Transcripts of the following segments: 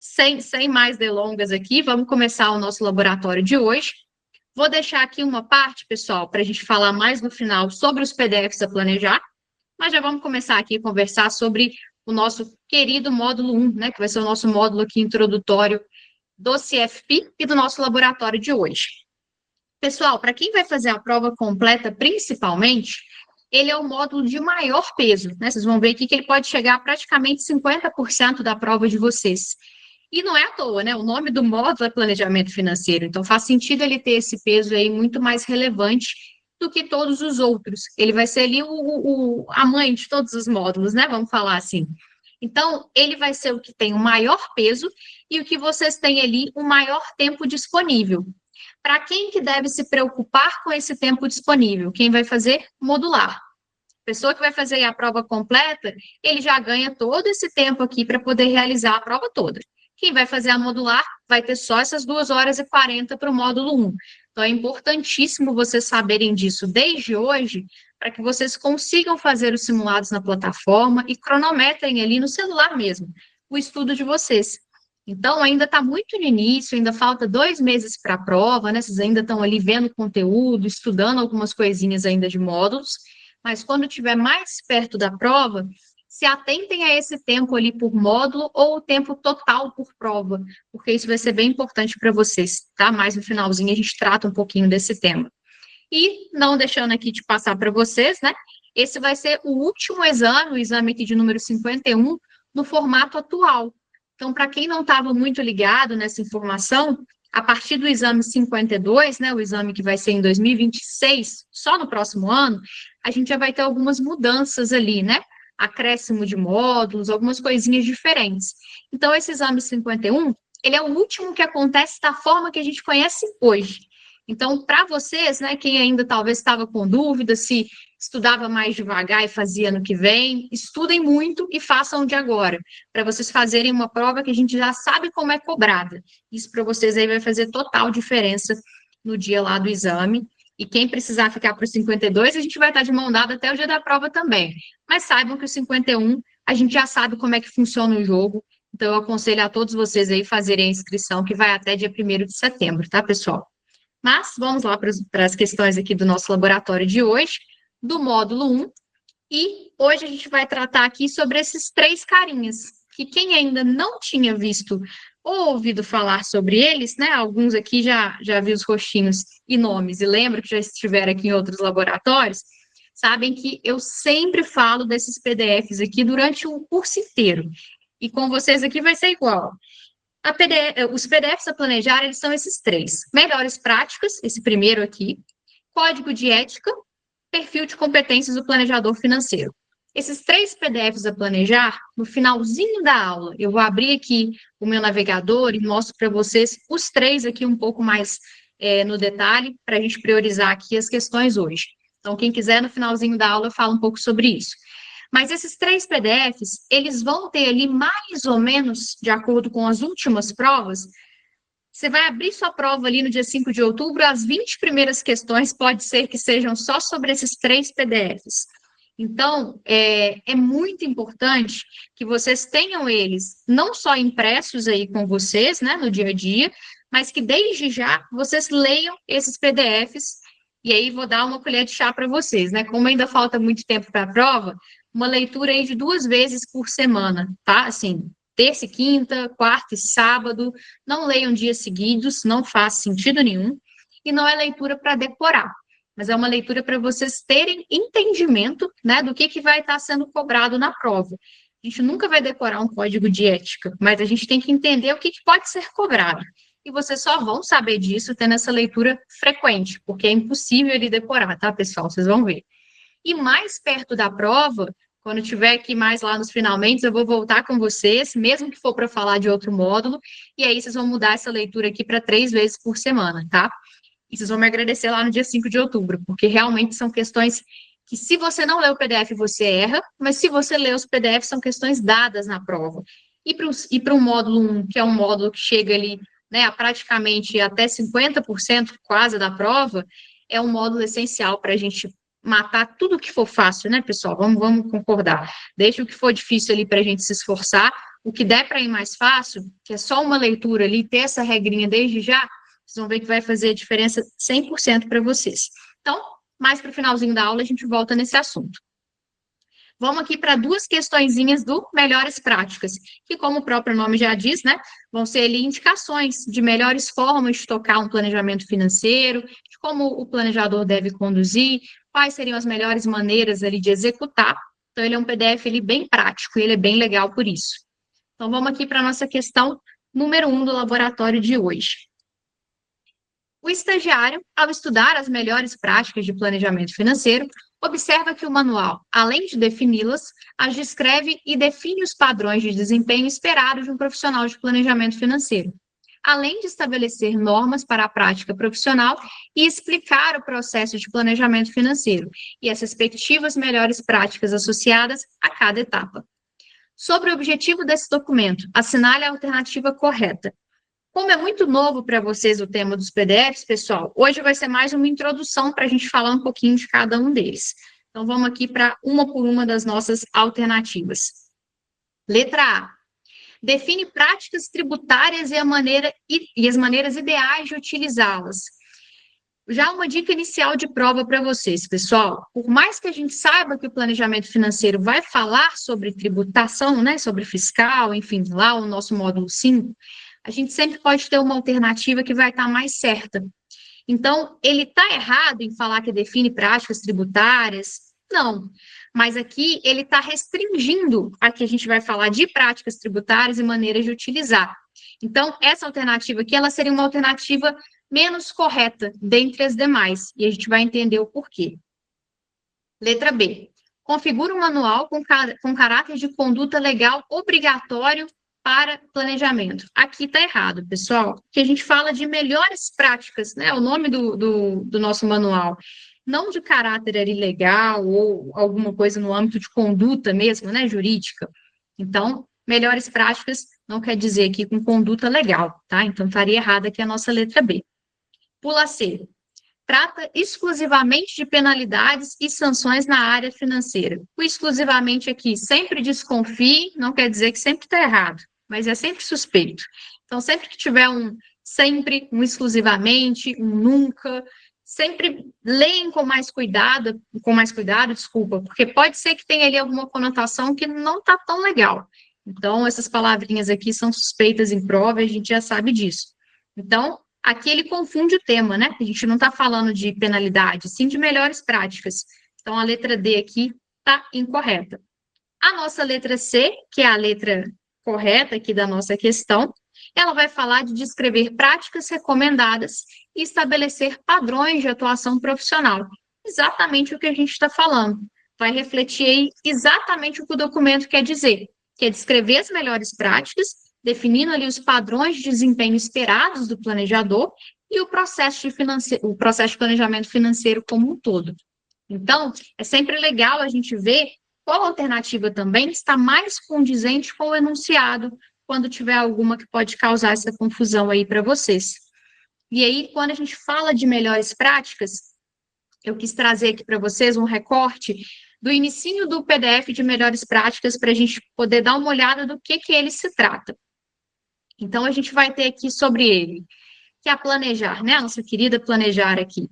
sem mais delongas aqui, vamos começar o nosso laboratório de hoje. Vou deixar aqui uma parte, pessoal, para a gente falar mais no final sobre os PDFs a planejar, mas já vamos começar aqui a conversar sobre o nosso querido módulo 1, né, que vai ser o nosso módulo aqui introdutório do CFP e do nosso laboratório de hoje. Pessoal, para quem vai fazer a prova completa, principalmente, ele é o módulo de maior peso, né? Vocês vão ver aqui que ele pode chegar a praticamente 50% da prova de vocês. E não é à toa, né? O nome do módulo é planejamento financeiro, então faz sentido ele ter esse peso aí muito mais relevante do que todos os outros. Ele vai ser ali a mãe de todos os módulos, né? Vamos falar assim. Então, ele vai ser o que tem o maior peso e o que vocês têm ali o maior tempo disponível. Para quem que deve se preocupar com esse tempo disponível? Quem vai fazer? Modular. A pessoa que vai fazer a prova completa, ele já ganha todo esse tempo aqui para poder realizar a prova toda. Quem vai fazer a modular vai ter só essas 2 horas e 40 para o módulo 1. Então, é importantíssimo vocês saberem disso desde hoje, para que vocês consigam fazer os simulados na plataforma e cronometrem ali no celular mesmo o estudo de vocês. Então, ainda está muito no início, ainda falta 2 meses para a prova, né? Vocês ainda estão ali vendo conteúdo, estudando algumas coisinhas ainda de módulos, mas quando estiver mais perto da prova, se atentem a esse tempo ali por módulo ou o tempo total por prova, porque isso vai ser bem importante para vocês, tá? Mais no finalzinho a gente trata um pouquinho desse tema. E, não deixando aqui de passar para vocês, né? Esse vai ser o último exame, o exame aqui de número 51, no formato atual. Então, para quem não estava muito ligado nessa informação, a partir do exame 52, né, o exame que vai ser em 2026, só no próximo ano, a gente já vai ter algumas mudanças ali, né? Acréscimo de módulos, algumas coisinhas diferentes. Então, esse exame 51, ele é o último que acontece da forma que a gente conhece hoje. Então, para vocês, né, quem ainda talvez estava com dúvida se estudava mais devagar e fazia ano que vem, estudem muito e façam de agora, para vocês fazerem uma prova que a gente já sabe como é cobrada. Isso para vocês aí vai fazer total diferença no dia lá do exame. E quem precisar ficar para o 52, a gente vai estar de mão dada até o dia da prova também. Mas saibam que o 51, a gente já sabe como é que funciona o jogo. Então, eu aconselho a todos vocês aí fazerem a inscrição, que vai até dia 1º de setembro, tá, pessoal? Mas vamos lá para as questões aqui do nosso laboratório de hoje, do módulo 1. E hoje a gente vai tratar aqui sobre esses 3 carinhas, que quem ainda não tinha visto ou ouvido falar sobre eles, né? Alguns aqui já viu os rostinhos e nomes, e lembro que já estiveram aqui em outros laboratórios, sabem que eu sempre falo desses PDFs aqui durante o curso inteiro. E com vocês aqui vai ser igual. Os PDFs a planejar, eles são esses 3. Melhores práticas, esse primeiro aqui. Código de ética, perfil de competências do planejador financeiro. Esses 3 PDFs a planejar, no finalzinho da aula, eu vou abrir aqui o meu navegador e mostro para vocês os 3 aqui um pouco mais no detalhe, para a gente priorizar aqui as questões hoje. Então, quem quiser, no finalzinho da aula, eu falo um pouco sobre isso. Mas esses 3 PDFs, eles vão ter ali mais ou menos, de acordo com as últimas provas, você vai abrir sua prova ali no dia 5 de outubro, as 20 primeiras questões pode ser que sejam só sobre esses 3 PDFs. Então, é muito importante que vocês tenham eles não só impressos aí com vocês, né, no dia a dia, mas que desde já vocês leiam esses PDFs, e aí vou dar uma colher de chá para vocês, né? Como ainda falta muito tempo para a prova, uma leitura aí de 2 vezes por semana, tá? Assim, terça e quinta, quarta e sábado, não leiam dias seguidos, não faz sentido nenhum, e não é leitura para decorar, mas é uma leitura para vocês terem entendimento, né, do que vai estar sendo cobrado na prova. A gente nunca vai decorar um código de ética, mas a gente tem que entender o que pode ser cobrado. E vocês só vão saber disso tendo essa leitura frequente, porque é impossível ele decorar, tá, pessoal? Vocês vão ver. E mais perto da prova, quando tiver aqui mais lá nos finalmente, eu vou voltar com vocês, mesmo que for para falar de outro módulo, e aí vocês vão mudar essa leitura aqui para 3 vezes por semana, tá? E vocês vão me agradecer lá no dia 5 de outubro, porque realmente são questões que, se você não lê o PDF, você erra, mas se você lê os PDFs, são questões dadas na prova. E para o módulo 1, que é um módulo que chega ali, né, a praticamente até 50% quase da prova, é um módulo essencial para a gente matar tudo que for fácil, né, pessoal? Vamos concordar. Deixa o que for difícil ali para a gente se esforçar, O que der para ir mais fácil, que é só uma leitura ali, ter essa regrinha desde já, vocês vão ver que vai fazer a diferença 100% para vocês. Então, mais para o finalzinho da aula, a gente volta nesse assunto. Vamos aqui para duas questõezinhas do melhores práticas, que como o próprio nome já diz, né, vão ser ali indicações de melhores formas de tocar um planejamento financeiro, de como o planejador deve conduzir, quais seriam as melhores maneiras ali de executar. Então, ele é um PDF ele bem prático e ele é bem legal por isso. Então, vamos aqui para a nossa questão número 1 do laboratório de hoje. O estagiário, ao estudar as melhores práticas de planejamento financeiro, observa que o manual, além de defini-las, as descreve e define os padrões de desempenho esperados de um profissional de planejamento financeiro, além de estabelecer normas para a prática profissional e explicar o processo de planejamento financeiro e as respectivas melhores práticas associadas a cada etapa. Sobre o objetivo desse documento, assinale a alternativa correta. Como é muito novo para vocês o tema dos PDFs, pessoal, hoje vai ser mais uma introdução para a gente falar um pouquinho de cada um deles. Então, vamos aqui para uma por uma das nossas alternativas. Letra A. Define práticas tributárias e as maneiras ideais de utilizá-las. Já uma dica inicial de prova para vocês, pessoal. Por mais que a gente saiba que o planejamento financeiro vai falar sobre tributação, né, sobre fiscal, enfim, lá o nosso módulo 5, a gente sempre pode ter uma alternativa que vai estar mais certa. Então, ele está errado em falar que define práticas tributárias? Não. Mas aqui ele está restringindo a que a gente vai falar de práticas tributárias e maneiras de utilizar. Então, essa alternativa aqui, ela seria uma alternativa menos correta dentre as demais. E a gente vai entender o porquê. Letra B. Configura um manual com caráter de conduta legal obrigatório para planejamento. Aqui está errado, pessoal, que a gente fala de melhores práticas, né? O nome do nosso manual, não de caráter legal ou alguma coisa no âmbito de conduta mesmo, né? Jurídica. Então, melhores práticas não quer dizer aqui com conduta legal, tá? Então, estaria errada aqui a nossa letra B. Pula C. Trata exclusivamente de penalidades e sanções na área financeira. O exclusivamente aqui, sempre desconfie, não quer dizer que sempre está errado, mas é sempre suspeito. Então, sempre que tiver sempre, um exclusivamente, um nunca, sempre leem com mais cuidado, desculpa, porque pode ser que tenha ali alguma conotação que não está tão legal. Então, essas palavrinhas aqui são suspeitas em prova, a gente já sabe disso. Então, aqui ele confunde o tema, né? A gente não está falando de penalidade, sim de melhores práticas. Então, a letra D aqui está incorreta. A nossa letra C, que é a letra correta aqui da nossa questão, ela vai falar de descrever práticas recomendadas e estabelecer padrões de atuação profissional. Exatamente o que a gente está falando. Vai refletir aí exatamente o que o documento quer dizer, que é descrever as melhores práticas, definindo ali os padrões de desempenho esperados do planejador e o processo de planejamento financeiro como um todo. Então, é sempre legal a gente ver qual alternativa também está mais condizente com o enunciado, quando tiver alguma que pode causar essa confusão aí para vocês. E aí, quando a gente fala de melhores práticas, eu quis trazer aqui para vocês um recorte do inicinho do PDF de melhores práticas para a gente poder dar uma olhada do que ele se trata. Então, a gente vai ter aqui sobre ele, que é a planejar, né? A nossa querida planejar aqui.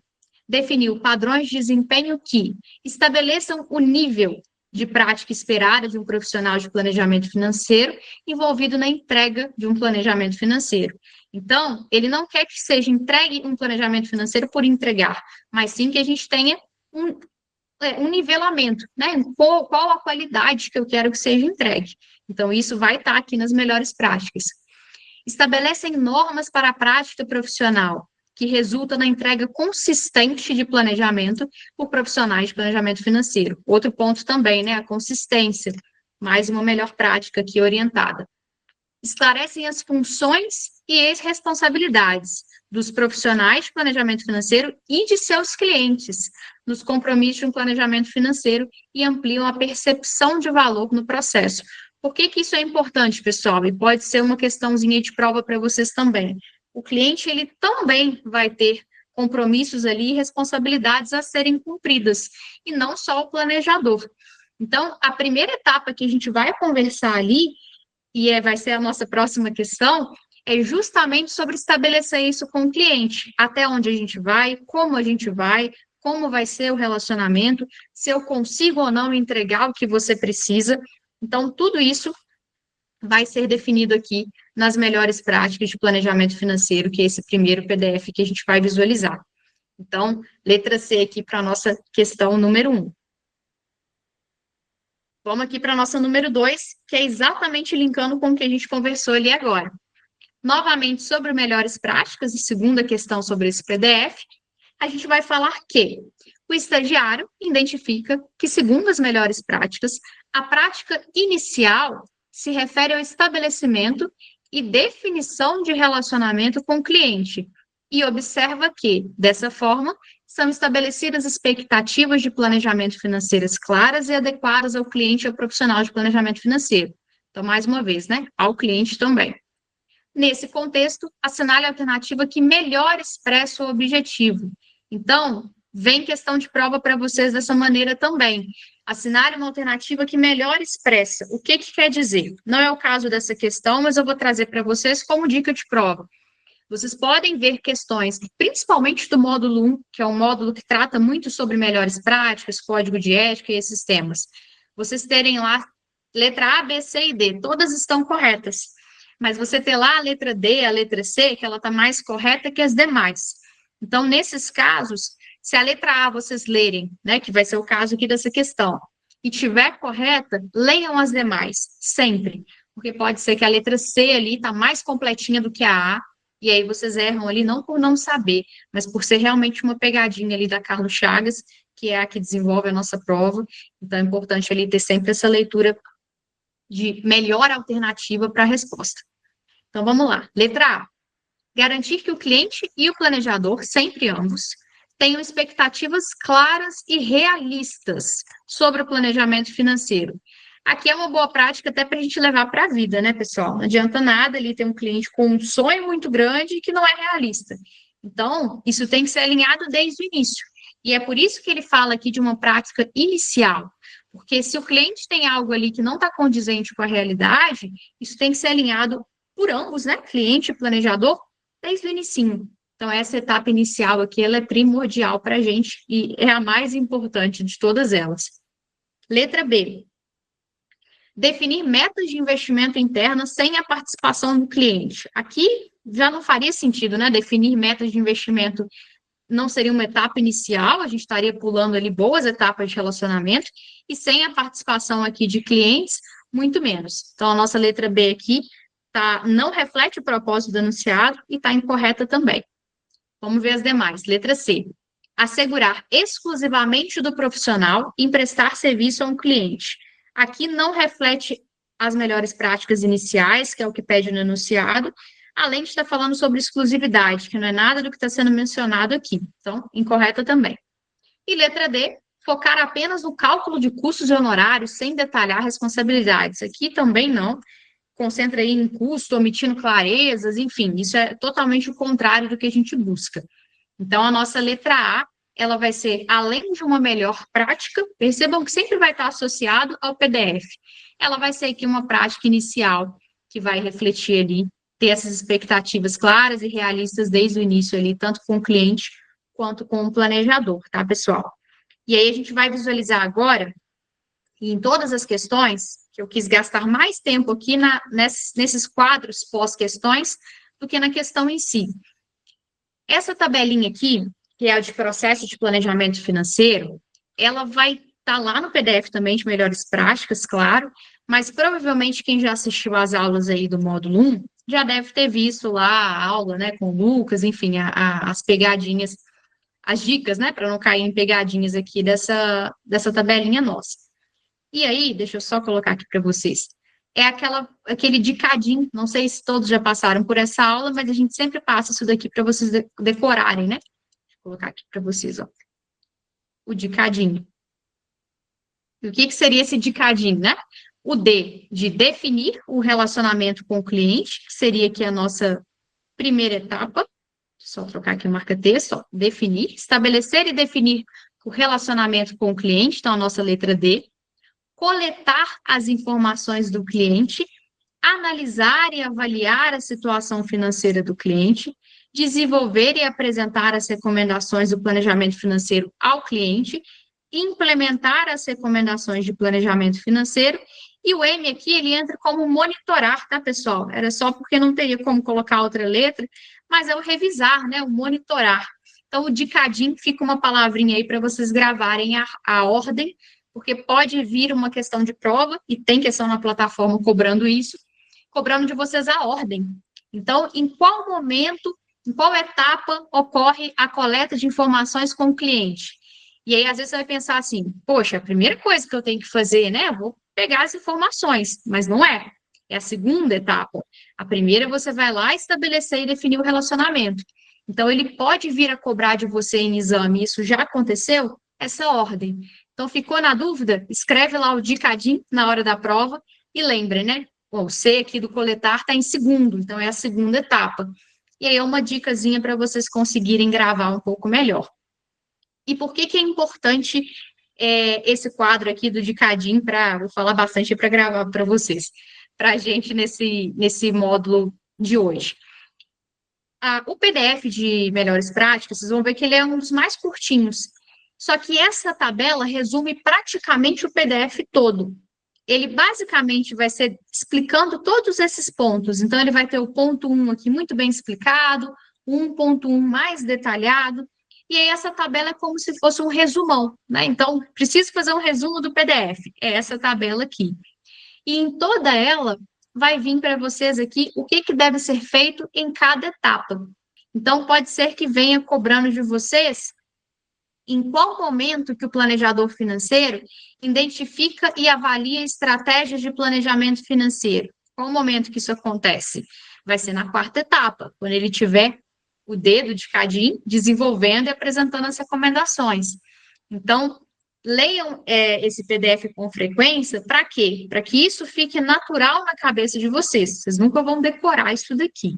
Definiu padrões de desempenho que estabeleçam o nível de prática esperada de um profissional de planejamento financeiro envolvido na entrega de um planejamento financeiro. Então, ele não quer que seja entregue um planejamento financeiro por entregar, mas sim que a gente tenha um nivelamento, né? Qual a qualidade que eu quero que seja entregue. Então, isso vai estar aqui nas melhores práticas. Estabelecem normas para a prática profissional, que resulta na entrega consistente de planejamento por profissionais de planejamento financeiro. Outro ponto também, né, a consistência, mais uma melhor prática aqui orientada. Esclarecem as funções e as responsabilidades dos profissionais de planejamento financeiro e de seus clientes nos compromissos de um planejamento financeiro e ampliam a percepção de valor no processo. Por que isso é importante, pessoal? E pode ser uma questãozinha de prova para vocês também. O cliente, ele também vai ter compromissos ali e responsabilidades a serem cumpridas, e não só o planejador. Então, a primeira etapa que a gente vai conversar ali vai ser a nossa próxima questão, é justamente sobre estabelecer isso com o cliente. Até onde a gente vai, como vai ser o relacionamento, se eu consigo ou não entregar o que você precisa. Então, tudo isso vai ser definido aqui nas melhores práticas de planejamento financeiro, que é esse primeiro PDF que a gente vai visualizar. Então, letra C aqui para a nossa questão número 1. Vamos aqui para a nossa número 2, que é exatamente linkando com o que a gente conversou ali agora. Novamente, sobre melhores práticas, e segunda questão sobre esse PDF, a gente vai falar que o estagiário identifica que, segundo as melhores práticas, a prática inicial se refere ao estabelecimento e definição de relacionamento com o cliente, e observa que, dessa forma, são estabelecidas expectativas de planejamento financeiras claras e adequadas ao cliente e ao profissional de planejamento financeiro. Então, mais uma vez, né? Ao cliente também. Nesse contexto, assinale a alternativa que melhor expressa o objetivo. Então, vem questão de prova para vocês dessa maneira também. Assinale uma alternativa que melhor expressa. O que quer dizer? Não é o caso dessa questão, mas eu vou trazer para vocês como dica de prova. Vocês podem ver questões, principalmente do módulo 1, que é um módulo que trata muito sobre melhores práticas, código de ética e esses temas. Vocês terem lá letra A, B, C e D, todas estão corretas. Mas você ter lá a letra D, a letra C, que ela está mais correta que as demais. Então, nesses casos, se a letra A vocês lerem, né, que vai ser o caso aqui dessa questão, e tiver correta, leiam as demais, sempre. Porque pode ser que a letra C ali está mais completinha do que a A, e aí vocês erram ali não por não saber, mas por ser realmente uma pegadinha ali da Carlos Chagas, que é a que desenvolve a nossa prova. Então, é importante ali ter sempre essa leitura de melhor alternativa para a resposta. Então, vamos lá. Letra A. Garantir que o cliente e o planejador, sempre ambos, tenham expectativas claras e realistas sobre o planejamento financeiro. Aqui é uma boa prática até para a gente levar para a vida, né, pessoal? Não adianta nada ele ter um cliente com um sonho muito grande que não é realista. Então, isso tem que ser alinhado desde o início. E é por isso que ele fala aqui de uma prática inicial. Porque se o cliente tem algo ali que não está condizente com a realidade, isso tem que ser alinhado por ambos, né? Cliente e planejador, desde o início. Então, essa etapa inicial aqui, ela é primordial para a gente e é a mais importante de todas elas. Letra B. Definir metas de investimento interna sem a participação do cliente. Aqui já não faria sentido, né? Definir metas de investimento não seria uma etapa inicial, a gente estaria pulando ali boas etapas de relacionamento, e sem a participação aqui de clientes, muito menos. Então, a nossa letra B aqui não reflete o propósito do enunciado e está incorreta também. Vamos ver as demais. Letra C. Assegurar exclusivamente do profissional em prestar serviço a um cliente. Aqui não reflete as melhores práticas iniciais, que é o que pede no enunciado, além de estar falando sobre exclusividade, que não é nada do que está sendo mencionado aqui. Então, incorreta também. E letra D, focar apenas no cálculo de custos e honorários, sem detalhar responsabilidades. Aqui também não. Concentra aí em custo, omitindo clarezas, enfim, isso é totalmente o contrário do que a gente busca. Então, a nossa letra A, ela vai ser, além de uma melhor prática, percebam que sempre vai estar associado ao PDF. Ela vai ser aqui uma prática inicial, que vai refletir ali, ter essas expectativas claras e realistas desde o início ali, tanto com o cliente quanto com o planejador, tá, pessoal? E aí a gente vai visualizar agora, e em todas as questões, que eu quis gastar mais tempo aqui nesses quadros pós-questões do que na questão em si. Essa tabelinha aqui, que é a de processo de planejamento financeiro, ela vai estar lá no PDF também de melhores práticas, claro, mas provavelmente quem já assistiu às aulas aí do módulo 1 já deve ter visto lá a aula, né, com o Lucas, enfim, as pegadinhas, as dicas, né, para não cair em pegadinhas aqui dessa tabelinha nossa. E aí, deixa eu só colocar aqui para vocês. É aquele dicadinho, não sei se todos já passaram por essa aula, mas a gente sempre passa isso daqui para vocês decorarem, né? Vou colocar aqui para vocês, ó. O dicadinho. E o que seria esse dicadinho, né? O D, de definir o relacionamento com o cliente, que seria aqui a nossa primeira etapa. Só trocar aqui o marca-texto, ó. Definir, estabelecer e definir o relacionamento com o cliente, então a nossa letra D. Coletar as informações do cliente, analisar e avaliar a situação financeira do cliente, desenvolver e apresentar as recomendações do planejamento financeiro ao cliente, implementar as recomendações de planejamento financeiro, e o M aqui, ele entra como monitorar, tá, pessoal? Era só porque não teria como colocar outra letra, mas é o revisar, né, o monitorar. Então, o DICADIM fica uma palavrinha aí para vocês gravarem a ordem, porque pode vir uma questão de prova, e tem questão na plataforma cobrando isso, cobrando de vocês a ordem. Então, em qual momento, em qual etapa ocorre a coleta de informações com o cliente? E aí, às vezes, você vai pensar assim, poxa, a primeira coisa que eu tenho que fazer, né, eu vou pegar as informações, mas não é. É a segunda etapa. A primeira, você vai lá estabelecer e definir o relacionamento. Então, ele pode vir a cobrar de você em exame, isso já aconteceu? Essa ordem. Então, ficou na dúvida? Escreve lá o DICADIM na hora da prova e lembre, né? Bom, o C aqui do coletar está em segundo, então é a segunda etapa. E aí é uma dicasinha para vocês conseguirem gravar um pouco melhor. E por que é importante esse quadro aqui do DICADIM, vou falar bastante para gravar para vocês, para a gente nesse módulo de hoje. O PDF de melhores práticas, vocês vão ver que ele é um dos mais curtinhos. Só que essa tabela resume praticamente o PDF todo. Ele basicamente vai ser explicando todos esses pontos. Então, ele vai ter o ponto 1 aqui muito bem explicado, 1.1 mais detalhado, e aí essa tabela é como se fosse um resumão, né? Então, preciso fazer um resumo do PDF. É essa tabela aqui. E em toda ela, vai vir para vocês aqui o que deve ser feito em cada etapa. Então, pode ser que venha cobrando de vocês em qual momento que o planejador financeiro identifica e avalia estratégias de planejamento financeiro. Qual o momento que isso acontece? Vai ser na quarta etapa, quando ele tiver o dedo de CADIM desenvolvendo e apresentando as recomendações. Então, leiam esse PDF com frequência, para quê? Para que isso fique natural na cabeça de vocês. Vocês nunca vão decorar isso daqui.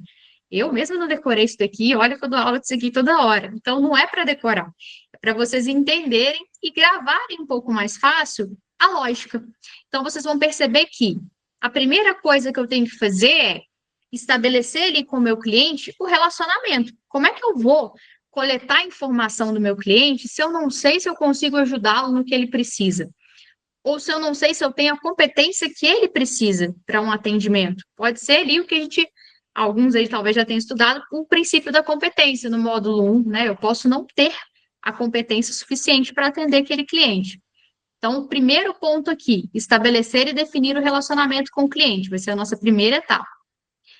Eu mesma não decorei isso daqui, olha que eu dou aula disso aqui toda hora. Então, não é para decorar, é para vocês entenderem e gravarem um pouco mais fácil a lógica. Então, vocês vão perceber que a primeira coisa que eu tenho que fazer é estabelecer ali com o meu cliente o relacionamento. Como é que eu vou coletar informação do meu cliente se eu não sei se eu consigo ajudá-lo no que ele precisa? Ou se eu não sei se eu tenho a competência que ele precisa para um atendimento? Pode ser ali o que alguns aí talvez já tenham estudado, o princípio da competência no módulo 1, né? Eu posso não ter a competência suficiente para atender aquele cliente. Então, o primeiro ponto aqui, estabelecer e definir o relacionamento com o cliente, vai ser a nossa primeira etapa.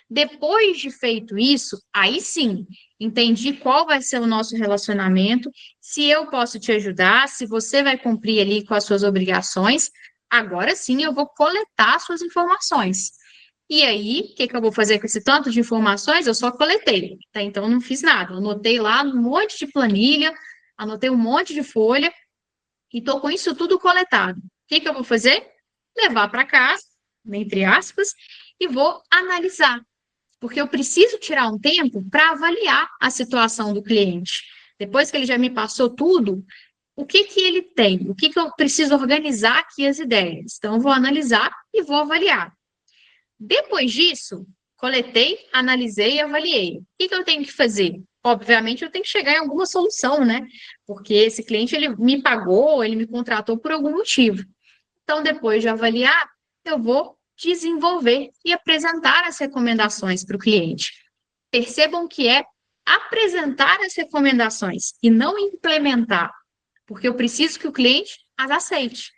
Depois de feito isso, aí sim, entendi qual vai ser o nosso relacionamento, se eu posso te ajudar, se você vai cumprir ali com as suas obrigações, agora sim eu vou coletar suas informações. E aí, o que eu vou fazer com esse tanto de informações? Eu só coletei, tá? Então, eu não fiz nada. Eu anotei lá um monte de planilha, anotei um monte de folha, e estou com isso tudo coletado. O que eu vou fazer? Levar para casa, entre aspas, e vou analisar. Porque eu preciso tirar um tempo para avaliar a situação do cliente. Depois que ele já me passou tudo, o que ele tem? O que eu preciso organizar aqui as ideias? Então, eu vou analisar e vou avaliar. Depois disso, coletei, analisei e avaliei. O que eu tenho que fazer? Obviamente, eu tenho que chegar em alguma solução, né? Porque esse cliente, ele me pagou, ele me contratou por algum motivo. Então, depois de avaliar, eu vou desenvolver e apresentar as recomendações para o cliente. Percebam que é apresentar as recomendações e não implementar, porque eu preciso que o cliente as aceite.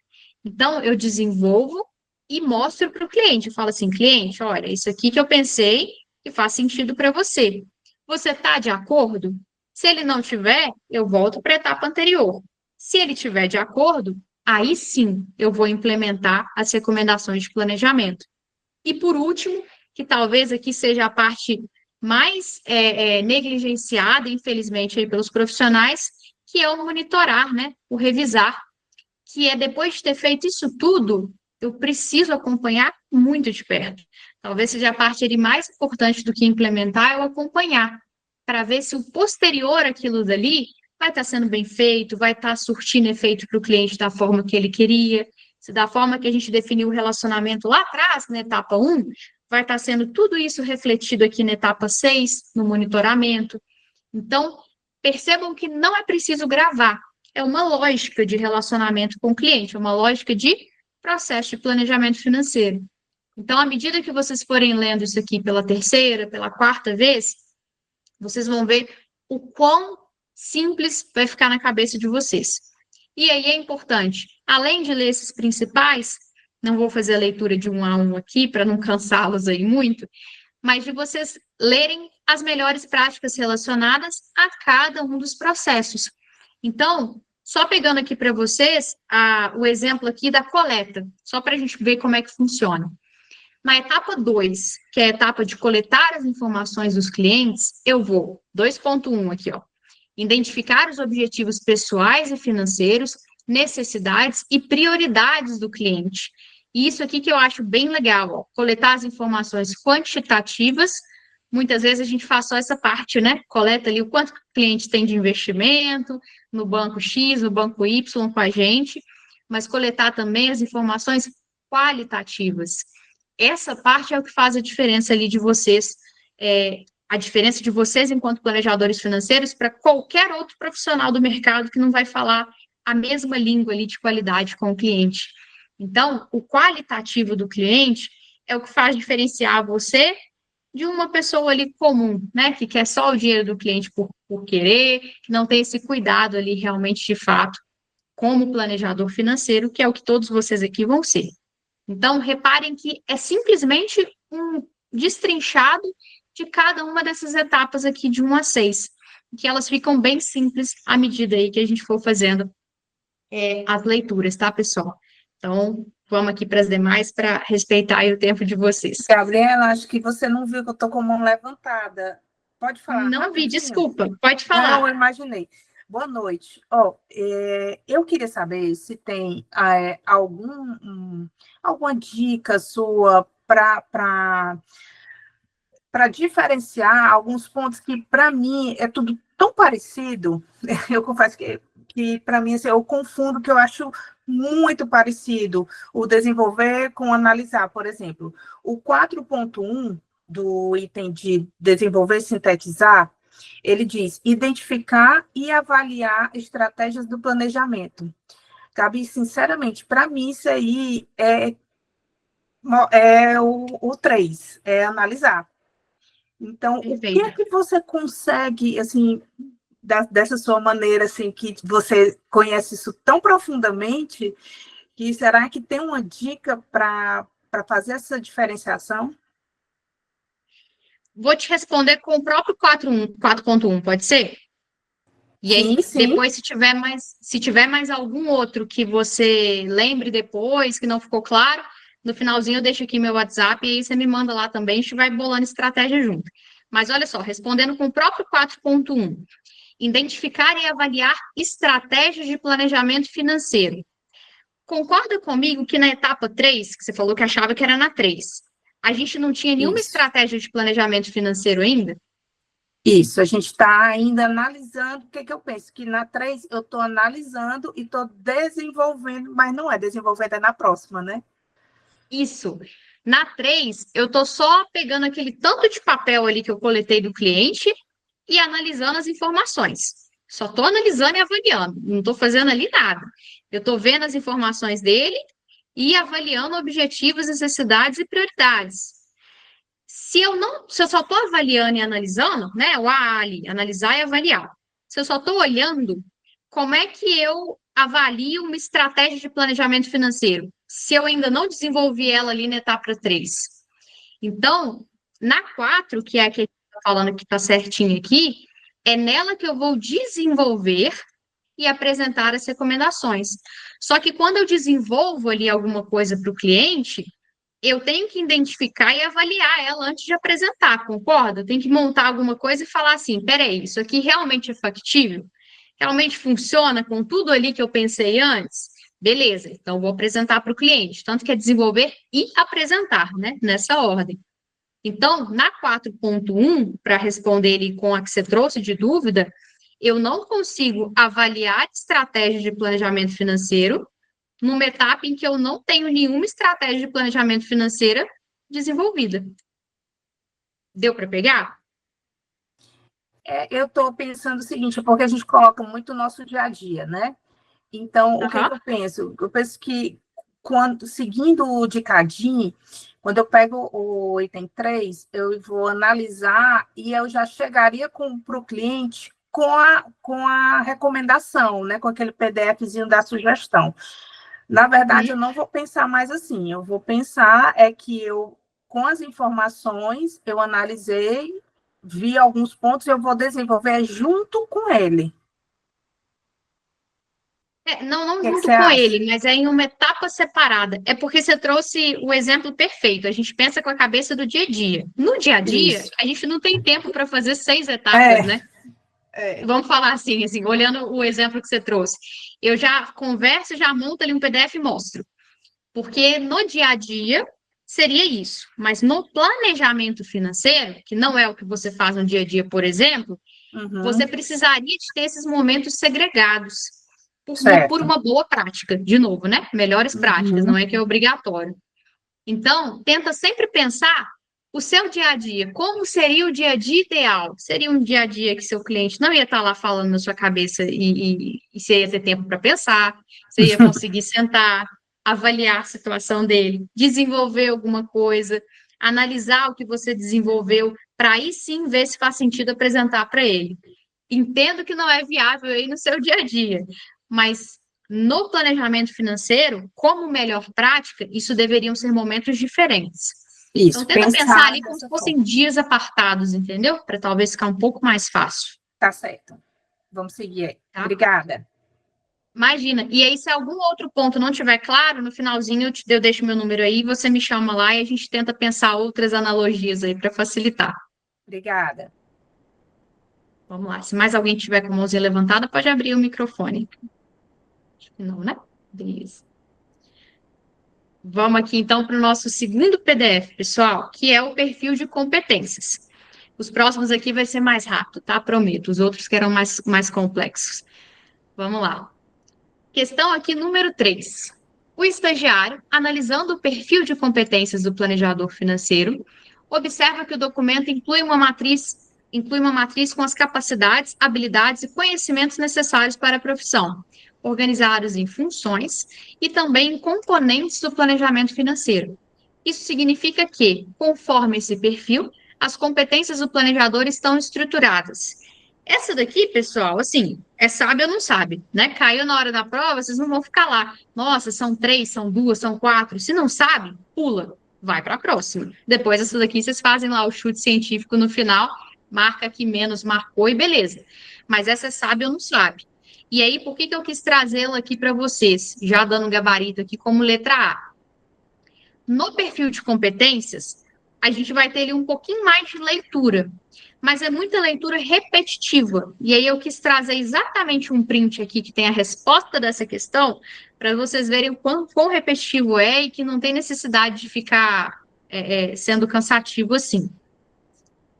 Então, eu desenvolvo e mostro para o cliente. Eu falo assim, cliente, olha, isso aqui que eu pensei que faz sentido para você. Você está de acordo? Se ele não tiver, eu volto para a etapa anterior. Se ele tiver de acordo, aí sim eu vou implementar as recomendações de planejamento. E por último, que talvez aqui seja a parte mais negligenciada, infelizmente, aí pelos profissionais, que é o monitorar, né? O revisar, que é depois de ter feito isso tudo, eu preciso acompanhar muito de perto. Talvez seja a parte ali mais importante do que implementar, é o acompanhar, para ver se o posterior àquilo dali vai estar sendo bem feito, vai estar surtindo efeito para o cliente da forma que ele queria, se da forma que a gente definiu o relacionamento lá atrás, na etapa 1, vai estar sendo tudo isso refletido aqui na etapa 6, no monitoramento. Então, percebam que não é preciso gravar, é uma lógica de relacionamento com o cliente, é uma lógica de processo de planejamento financeiro. Então, à medida que vocês forem lendo isso aqui pela terceira, pela quarta vez, vocês vão ver o quão simples vai ficar na cabeça de vocês. E aí é importante, além de ler esses principais, não vou fazer a leitura de um a um aqui para não cansá-los aí muito, mas de vocês lerem as melhores práticas relacionadas a cada um dos processos. Então, só pegando aqui para vocês o exemplo aqui da coleta, só para a gente ver como é que funciona. Na etapa 2, que é a etapa de coletar as informações dos clientes, eu vou, 2.1 aqui, ó, identificar os objetivos pessoais e financeiros, necessidades e prioridades do cliente. E isso aqui que eu acho bem legal, ó, coletar as informações quantitativas. Muitas vezes a gente faz só essa parte, né? Coleta ali o quanto o cliente tem de investimento no banco X, no banco Y com a gente, mas coletar também as informações qualitativas. Essa parte é o que faz a diferença ali de vocês, a diferença de vocês enquanto planejadores financeiros para qualquer outro profissional do mercado que não vai falar a mesma língua ali de qualidade com o cliente. Então, o qualitativo do cliente é o que faz diferenciar você de uma pessoa ali comum, né, que quer só o dinheiro do cliente por querer, que não tem esse cuidado ali realmente de fato como planejador financeiro, que é o que todos vocês aqui vão ser. Então, reparem que é simplesmente um destrinchado de cada uma dessas etapas aqui de 1 a 6, que elas ficam bem simples à medida aí que a gente for fazendo as leituras, tá, pessoal? Então, vamos aqui para as demais para respeitar aí o tempo de vocês. Gabriela, acho que você não viu que eu estou com a mão levantada. Pode falar Não vi, rapidinho? desculpa, pode Não, falar. eu imaginei. Boa noite. Eu queria saber se tem alguma dica sua para diferenciar alguns pontos que, para mim, é tudo tão parecido. Eu confesso que para mim, assim, eu confundo, que eu acho muito parecido o desenvolver com analisar. Por exemplo, o 4.1 do item de desenvolver e sintetizar, ele diz identificar e avaliar estratégias do planejamento. Gabi, sinceramente, para mim, isso aí é o 3, é analisar. Então, Perfeito. o que é que você consegue, assim, dessa sua maneira, assim, que você conhece isso tão profundamente, que será que tem uma dica para fazer essa diferenciação? Vou te responder com o próprio 4.1, pode ser? E aí, Sim, sim. depois, se tiver mais algum outro que você lembre depois, que não ficou claro, no finalzinho eu deixo aqui meu WhatsApp e aí você me manda lá também, a gente vai bolando estratégia junto. Mas olha só, respondendo com o próprio 4.1, identificar e avaliar estratégias de planejamento financeiro. Concorda comigo que na etapa 3, que você falou que achava que era na 3, a gente não tinha nenhuma Isso. estratégia de planejamento financeiro ainda? Isso, a gente está ainda analisando. O que eu penso? Que na 3 eu estou analisando e estou desenvolvendo, mas não é desenvolvendo, é na próxima, né? Isso. Na 3, eu estou só pegando aquele tanto de papel ali que eu coletei do cliente e analisando as informações. Só estou analisando e avaliando, não estou fazendo ali nada. Eu estou vendo as informações dele e avaliando objetivos, necessidades e prioridades. Se eu só estou avaliando e analisando, né? O A ali, analisar e avaliar. Se eu só estou olhando, como é que eu avalio uma estratégia de planejamento financeiro? Se eu ainda não desenvolvi ela ali na etapa 3. Então, na 4, que é a que a gente está falando que está certinho aqui, é nela que eu vou desenvolver e apresentar as recomendações. Só que quando eu desenvolvo ali alguma coisa para o cliente, eu tenho que identificar e avaliar ela antes de apresentar, concorda? Eu tenho que montar alguma coisa e falar assim, peraí, isso aqui realmente é factível? Realmente funciona com tudo ali que eu pensei antes? Beleza, então vou apresentar para o cliente. Tanto que é desenvolver e apresentar, né? Nessa ordem. Então, na 4.1, para responder ele com a que você trouxe de dúvida, eu não consigo avaliar estratégia de planejamento financeiro numa etapa em que eu não tenho nenhuma estratégia de planejamento financeira desenvolvida. Deu para pegar? Eu estou pensando o seguinte, porque a gente coloca muito o nosso dia a dia, né? Então, o que é que eu penso? Eu penso que, seguindo o de Cadin, quando eu pego o item 3, eu vou analisar e eu já chegaria para o cliente com a recomendação, né? Com aquele PDFzinho da sugestão. Na verdade, eu não vou pensar mais assim. Eu vou pensar que com as informações, eu analisei, vi alguns pontos, eu vou desenvolver junto com ele. Não O que junto você com acha? ele, mas é em uma etapa separada. É porque você trouxe o exemplo perfeito. A gente pensa com a cabeça do dia a dia. No dia a dia, Isso. a gente não tem tempo para fazer 6 etapas, né? É. Vamos falar assim, olhando o exemplo que você trouxe. Eu já converso, já monto ali um PDF e mostro. Porque no dia a dia seria isso. Mas no planejamento financeiro, que não é o que você faz no dia a dia, por exemplo, você precisaria de ter esses momentos segregados por Certo. uma boa prática, de novo, né? Melhores práticas, não é que é obrigatório. Então, tenta sempre pensar o seu dia a dia, como seria o dia a dia ideal? Seria um dia a dia que seu cliente não ia estar lá falando na sua cabeça e você ia ter tempo para pensar, você ia conseguir sentar, avaliar a situação dele, desenvolver alguma coisa, analisar o que você desenvolveu, para aí sim ver se faz sentido apresentar para ele. Entendo que não é viável aí no seu dia a dia, mas no planejamento financeiro, como melhor prática, isso deveriam ser momentos diferentes. Então, Isso, tenta pensar pensar ali como se dessa forma. fossem dias apartados, entendeu? Para talvez ficar um pouco mais fácil. Tá certo. Vamos seguir aí. Tá? Obrigada. Imagina. E aí, se algum outro ponto não estiver claro, no finalzinho eu deixo meu número aí, você me chama lá e a gente tenta pensar outras analogias aí para facilitar. Obrigada. Vamos lá. Se mais alguém tiver com a mãozinha levantada, pode abrir o microfone. Acho que não, né? Beleza. Vamos aqui então para o nosso segundo PDF, pessoal, que é o perfil de competências. Os próximos aqui vai ser mais rápido, tá? Prometo. Os outros que eram mais complexos. Vamos lá. Questão aqui número 3. O estagiário, analisando o perfil de competências do planejador financeiro, observa que o documento inclui uma matriz com as capacidades, habilidades e conhecimentos necessários para a profissão, organizados em funções e também em componentes do planejamento financeiro. Isso significa que, conforme esse perfil, as competências do planejador estão estruturadas. Essa daqui, pessoal, assim, é sabe ou não sabe, né? Caiu na hora da prova, vocês não vão ficar lá. Nossa, são 3, são 2, são 4. Se não sabe, pula, vai para a próxima. Depois, essa daqui, vocês fazem lá o chute científico no final, marca que menos marcou e beleza. Mas essa é sabe ou não sabe. E aí, por que eu quis trazê-la aqui para vocês, já dando gabarito aqui como letra A? No perfil de competências, a gente vai ter ali um pouquinho mais de leitura, mas é muita leitura repetitiva. E aí eu quis trazer exatamente um print aqui que tem a resposta dessa questão, para vocês verem o quão repetitivo é e que não tem necessidade de ficar sendo cansativo assim.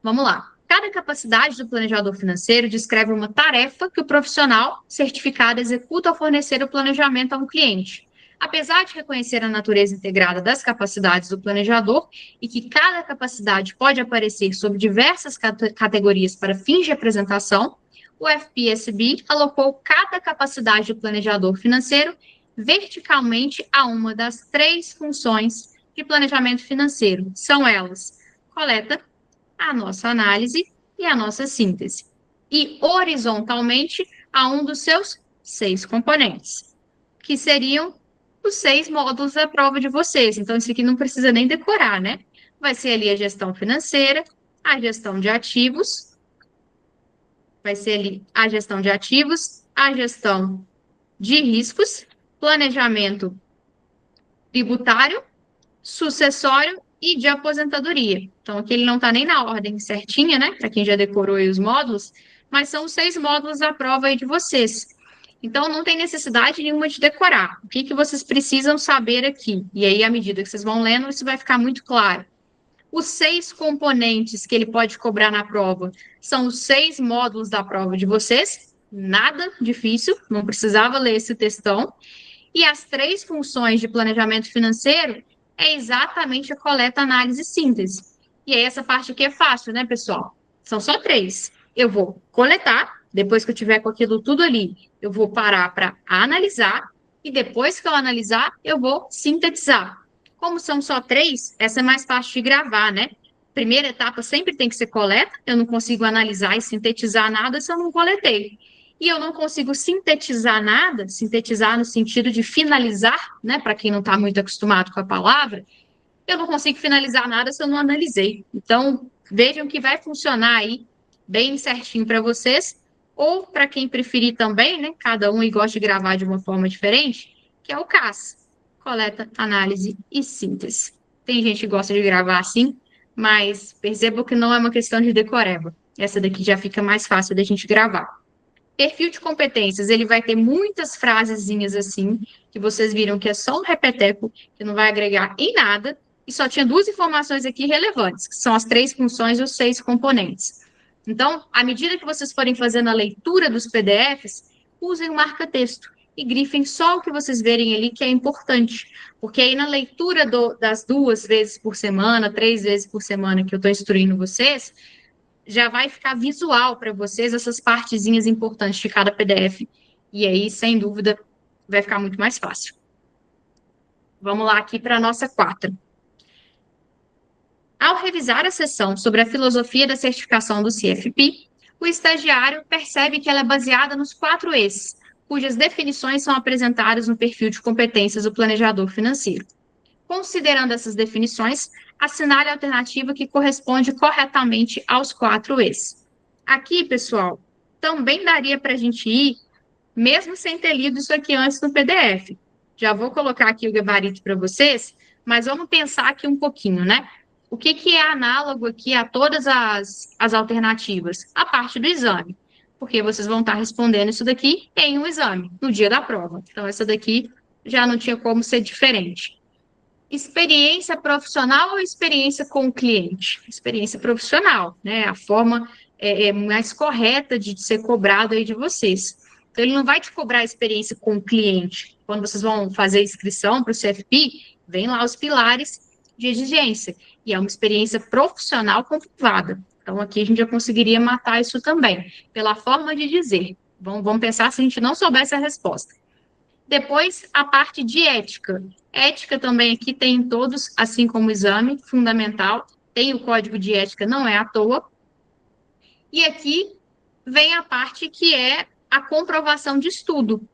Vamos lá. Cada capacidade do planejador financeiro descreve uma tarefa que o profissional certificado executa ao fornecer o planejamento a um cliente. Apesar de reconhecer a natureza integrada das capacidades do planejador e que cada capacidade pode aparecer sob diversas categorias para fins de apresentação, o FPSB alocou cada capacidade do planejador financeiro verticalmente a uma das 3 funções de planejamento financeiro. São elas: coleta, a nossa análise e a nossa síntese. E horizontalmente a um dos seus 6 componentes, que seriam os 6 módulos da prova de vocês. Então, isso aqui não precisa nem decorar, né? Vai ser ali a gestão financeira, a gestão de ativos, vai ser ali a gestão de ativos, a gestão de riscos, planejamento tributário, sucessório e de aposentadoria. Então, aqui ele não está nem na ordem certinha, né? Para quem já decorou aí os módulos, mas são os 6 módulos da prova aí de vocês. Então, não tem necessidade nenhuma de decorar. O que vocês precisam saber aqui? E aí, à medida que vocês vão lendo, isso vai ficar muito claro. Os 6 componentes que ele pode cobrar na prova são os 6 módulos da prova de vocês. Nada difícil, não precisava ler esse textão. E as 3 funções de planejamento financeiro é exatamente a coleta, análise e síntese. E aí essa parte aqui é fácil, né, pessoal? São só 3. Eu vou coletar, depois que eu tiver com aquilo tudo ali, eu vou parar para analisar, e depois que eu analisar, eu vou sintetizar. Como são só 3, essa é mais fácil de gravar, né? Primeira etapa sempre tem que ser coleta, eu não consigo analisar e sintetizar nada se eu não coletei. E eu não consigo sintetizar nada, sintetizar no sentido de finalizar, né? Para quem não está muito acostumado com a palavra, eu não consigo finalizar nada se eu não analisei. Então, vejam que vai funcionar aí bem certinho para vocês, ou para quem preferir também, né? Cada um gosta de gravar de uma forma diferente, que é o CAS, coleta, análise e síntese. Tem gente que gosta de gravar assim, mas perceba que não é uma questão de decoreba. Essa daqui já fica mais fácil da gente gravar. Perfil de competências, ele vai ter muitas frasezinhas assim, que vocês viram que é só um repeteco, que não vai agregar em nada, e só tinha 2 informações aqui relevantes, que são as 3 funções e os 6 componentes. Então, à medida que vocês forem fazendo a leitura dos PDFs, usem o marca-texto e grifem só o que vocês verem ali que é importante, porque aí na leitura das 2 vezes por semana, 3 vezes por semana que eu estou instruindo vocês, já vai ficar visual para vocês essas partezinhas importantes de cada PDF. E aí, sem dúvida, vai ficar muito mais fácil. Vamos lá aqui para a nossa 4. Ao revisar a seção sobre a filosofia da certificação do CFP, o estagiário percebe que ela é baseada nos 4 E's, cujas definições são apresentadas no perfil de competências do planejador financeiro. Considerando essas definições, assinale a alternativa que corresponde corretamente aos 4 E's. Aqui, pessoal, também daria para a gente ir, mesmo sem ter lido isso aqui antes no PDF. Já vou colocar aqui o gabarito para vocês, mas vamos pensar aqui um pouquinho, né? O que é análogo aqui a todas as alternativas? A parte do exame, porque vocês vão estar respondendo isso daqui em um exame, no dia da prova. Então, essa daqui já não tinha como ser diferente. Experiência profissional ou experiência com o cliente? Experiência profissional, né? A forma mais correta de ser cobrado aí de vocês. Então, ele não vai te cobrar a experiência com o cliente. Quando vocês vão fazer a inscrição para o CFP, vem lá os pilares de exigência. E é uma experiência profissional comprovada. Então, aqui a gente já conseguiria matar isso também, pela forma de dizer. Vamos pensar se a gente não soubesse a resposta. Depois, a parte de ética. Ética também aqui tem em todos, assim como o exame, fundamental. Tem o código de ética, não é à toa. E aqui vem a parte que é a comprovação de estudo.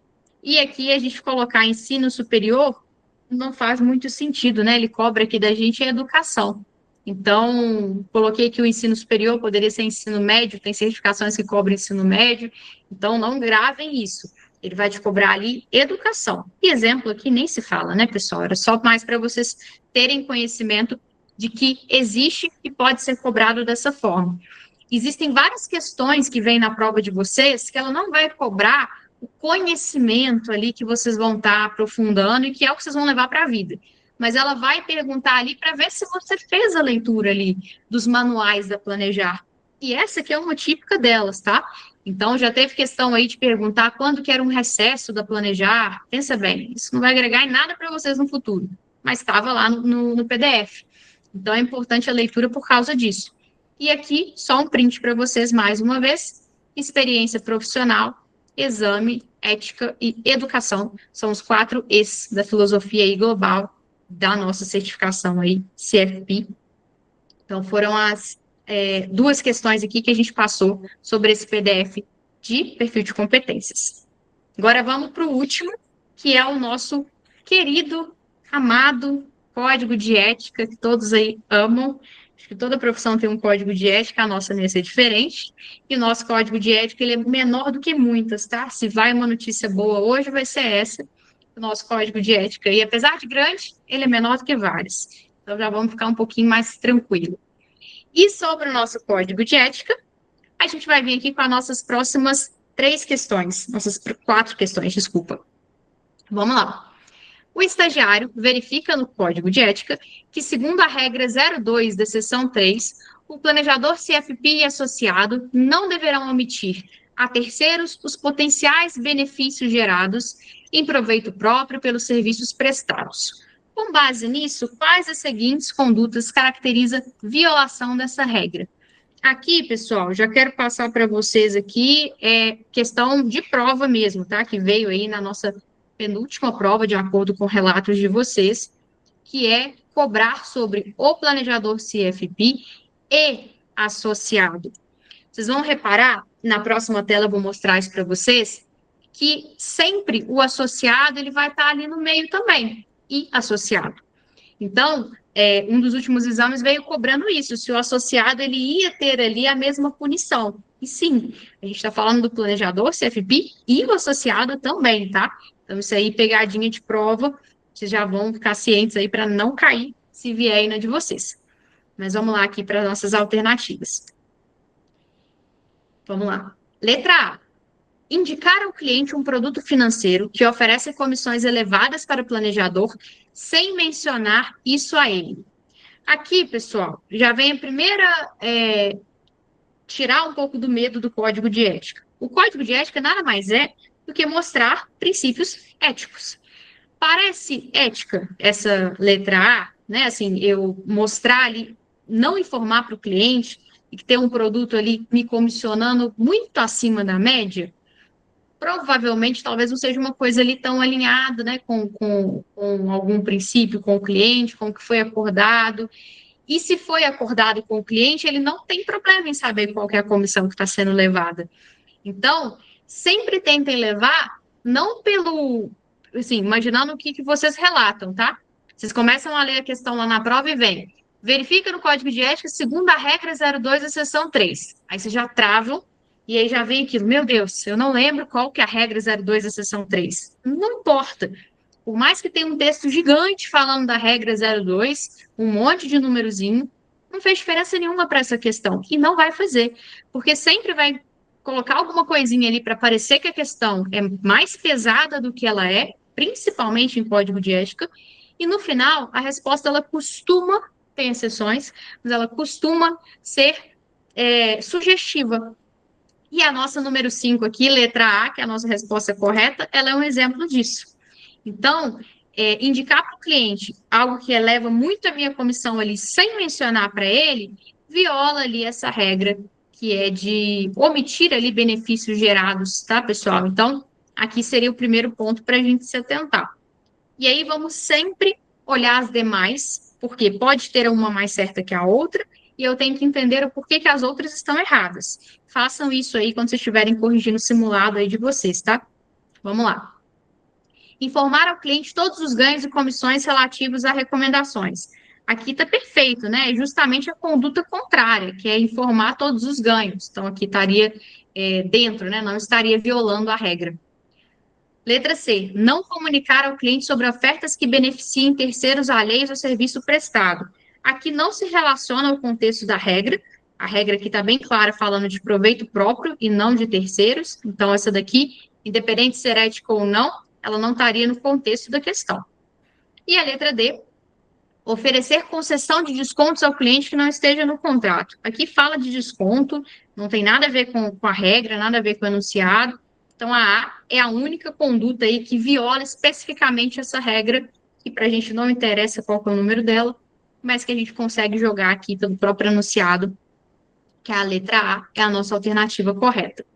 E aqui a gente colocar ensino superior não faz muito sentido, né? Ele cobra aqui da gente a educação. Então, coloquei que o ensino superior poderia ser ensino médio, tem certificações que cobram ensino médio, então não gravem isso. Ele vai te cobrar ali educação. E exemplo aqui nem se fala, né, pessoal? Era só mais para vocês terem conhecimento de que existe e pode ser cobrado dessa forma. Existem várias questões que vêm na prova de vocês que ela não vai cobrar o conhecimento ali que vocês vão estar aprofundando e que é o que vocês vão levar para a vida. Mas ela vai perguntar ali para ver se você fez a leitura ali dos manuais da Planejar. E essa aqui é uma típica delas, tá? Então, já teve questão aí de perguntar quando que era um recesso da Planejar. Pensa bem, isso não vai agregar em nada para vocês no futuro, mas estava lá no PDF. Então, é importante a leitura por causa disso. E aqui, só um print para vocês mais uma vez. Experiência profissional, exame, ética e educação. São os 4 E's da filosofia aí global da nossa certificação aí, CFP. Então, foram as 2 questões aqui que a gente passou sobre esse PDF de perfil de competências. Agora, vamos para o último, que é o nosso querido, amado código de ética, que todos aí amam. Acho que toda profissão tem um código de ética, a nossa não ia ser diferente. E o nosso código de ética ele é menor do que muitas, tá? Se vai uma notícia boa hoje, vai ser essa, o nosso código de ética. E apesar de grande, ele é menor do que vários. Então já vamos ficar um pouquinho mais tranquilo. E sobre o nosso código de ética, a gente vai vir aqui com as nossas próximas 3 questões, nossas 4 questões, desculpa. Vamos lá. O estagiário verifica no código de ética que, segundo a regra 02 da seção 3, o planejador CFP e associado não deverão omitir a terceiros os potenciais benefícios gerados em proveito próprio pelos serviços prestados. Com base nisso, quais as seguintes condutas caracterizam violação dessa regra? Aqui, pessoal, já quero passar para vocês aqui questão de prova mesmo, tá? Que veio aí na nossa penúltima prova, de acordo com relatos de vocês, que é cobrar sobre o planejador CFP e associado. Vocês vão reparar, na próxima tela eu vou mostrar isso para vocês, que sempre o associado ele vai estar ali no meio também, e associado. Então, um dos últimos exames veio cobrando isso, se o associado ele ia ter ali a mesma punição. E sim, a gente está falando do planejador, CFP, e o associado também, tá? Então, isso aí, pegadinha de prova, vocês já vão ficar cientes aí para não cair se vier aí na de vocês. Mas vamos lá aqui para as nossas alternativas. Vamos lá. Letra A. Indicar ao cliente um produto financeiro que oferece comissões elevadas para o planejador, sem mencionar isso a ele. Aqui, pessoal, já vem a primeira, tirar um pouco do medo do código de ética. O código de ética nada mais é do que mostrar princípios éticos. Parece ética essa letra A, né? Assim, eu mostrar ali, não informar para o cliente e que tem um produto ali me comissionando muito acima da média, provavelmente talvez não seja uma coisa ali tão alinhada, né, com algum princípio, com o cliente, com o que foi acordado. E se foi acordado com o cliente, ele não tem problema em saber qual que é a comissão que está sendo levada. Então, sempre tentem levar, não pelo, assim, imaginando o que vocês relatam, tá? Vocês começam a ler a questão lá na prova e vem, verifica no Código de Ética, segundo a regra 02 da seção 3. Aí vocês já travam, e aí já vem aquilo, meu Deus, eu não lembro qual que é a regra 02 da seção 3. Não importa. Por mais que tenha um texto gigante falando da regra 02, um monte de númerozinho, não fez diferença nenhuma para essa questão. E não vai fazer, porque sempre vai colocar alguma coisinha ali para parecer que a questão é mais pesada do que ela é, principalmente em código de ética, e no final, a resposta, ela costuma, tem exceções, mas ela costuma ser sugestiva. E a nossa número 5 aqui, letra A, que é a nossa resposta correta, ela é um exemplo disso. Então, indicar para o cliente algo que eleva muito a minha comissão ali, sem mencionar para ele, viola ali essa regra, que é de omitir ali benefícios gerados, tá, pessoal? Então, aqui seria o primeiro ponto para a gente se atentar. E aí, vamos sempre olhar as demais, porque pode ter uma mais certa que a outra, e eu tenho que entender o porquê que as outras estão erradas. Façam isso aí quando vocês estiverem corrigindo o simulado aí de vocês, tá? Vamos lá. Informar ao cliente todos os ganhos e comissões relativos a recomendações. Aqui está perfeito, né? É justamente a conduta contrária, que é informar todos os ganhos. Então, aqui estaria dentro, né? Não estaria violando a regra. Letra C. Não comunicar ao cliente sobre ofertas que beneficiem terceiros alheios ao serviço prestado. Aqui não se relaciona ao contexto da regra. A regra aqui está bem clara, falando de proveito próprio e não de terceiros. Então, essa daqui, independente de ser ética ou não, ela não estaria no contexto da questão. E a letra D, oferecer concessão de descontos ao cliente que não esteja no contrato. Aqui fala de desconto, não tem nada a ver com a regra, nada a ver com o enunciado. Então, a A é a única conduta aí que viola especificamente essa regra, que para a gente não interessa qual que é o número dela, mas que a gente consegue jogar aqui pelo próprio enunciado, que a letra A é a nossa alternativa correta.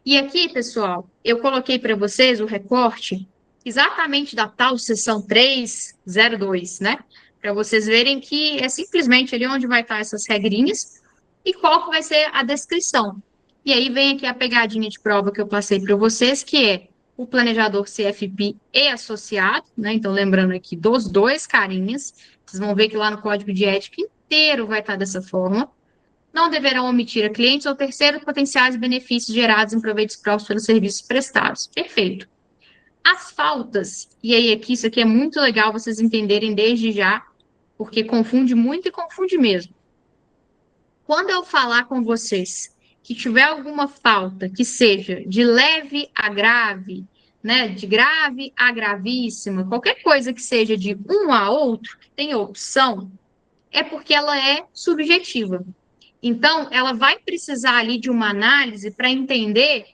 E aqui, pessoal, eu coloquei para vocês o recorte exatamente da tal seção 302, né? Para vocês verem que é simplesmente ali onde vai estar essas regrinhas e qual que vai ser a descrição. E aí vem aqui a pegadinha de prova que eu passei para vocês, que é o planejador CFP e associado, né? Então, lembrando aqui dos dois carinhas, vocês vão ver que lá no código de ética inteiro vai estar dessa forma. Não deverão omitir a clientes ou terceiros potenciais benefícios gerados em proveitos próprios pelos serviços prestados. Perfeito. As faltas, e aí aqui, isso aqui é muito legal vocês entenderem desde já, porque confunde muito e confunde mesmo. Quando eu falar com vocês que tiver alguma falta que seja de leve a grave, né, de grave a gravíssima, qualquer coisa que seja de um a outro, tem opção, é porque ela é subjetiva. Então, ela vai precisar ali de uma análise para entender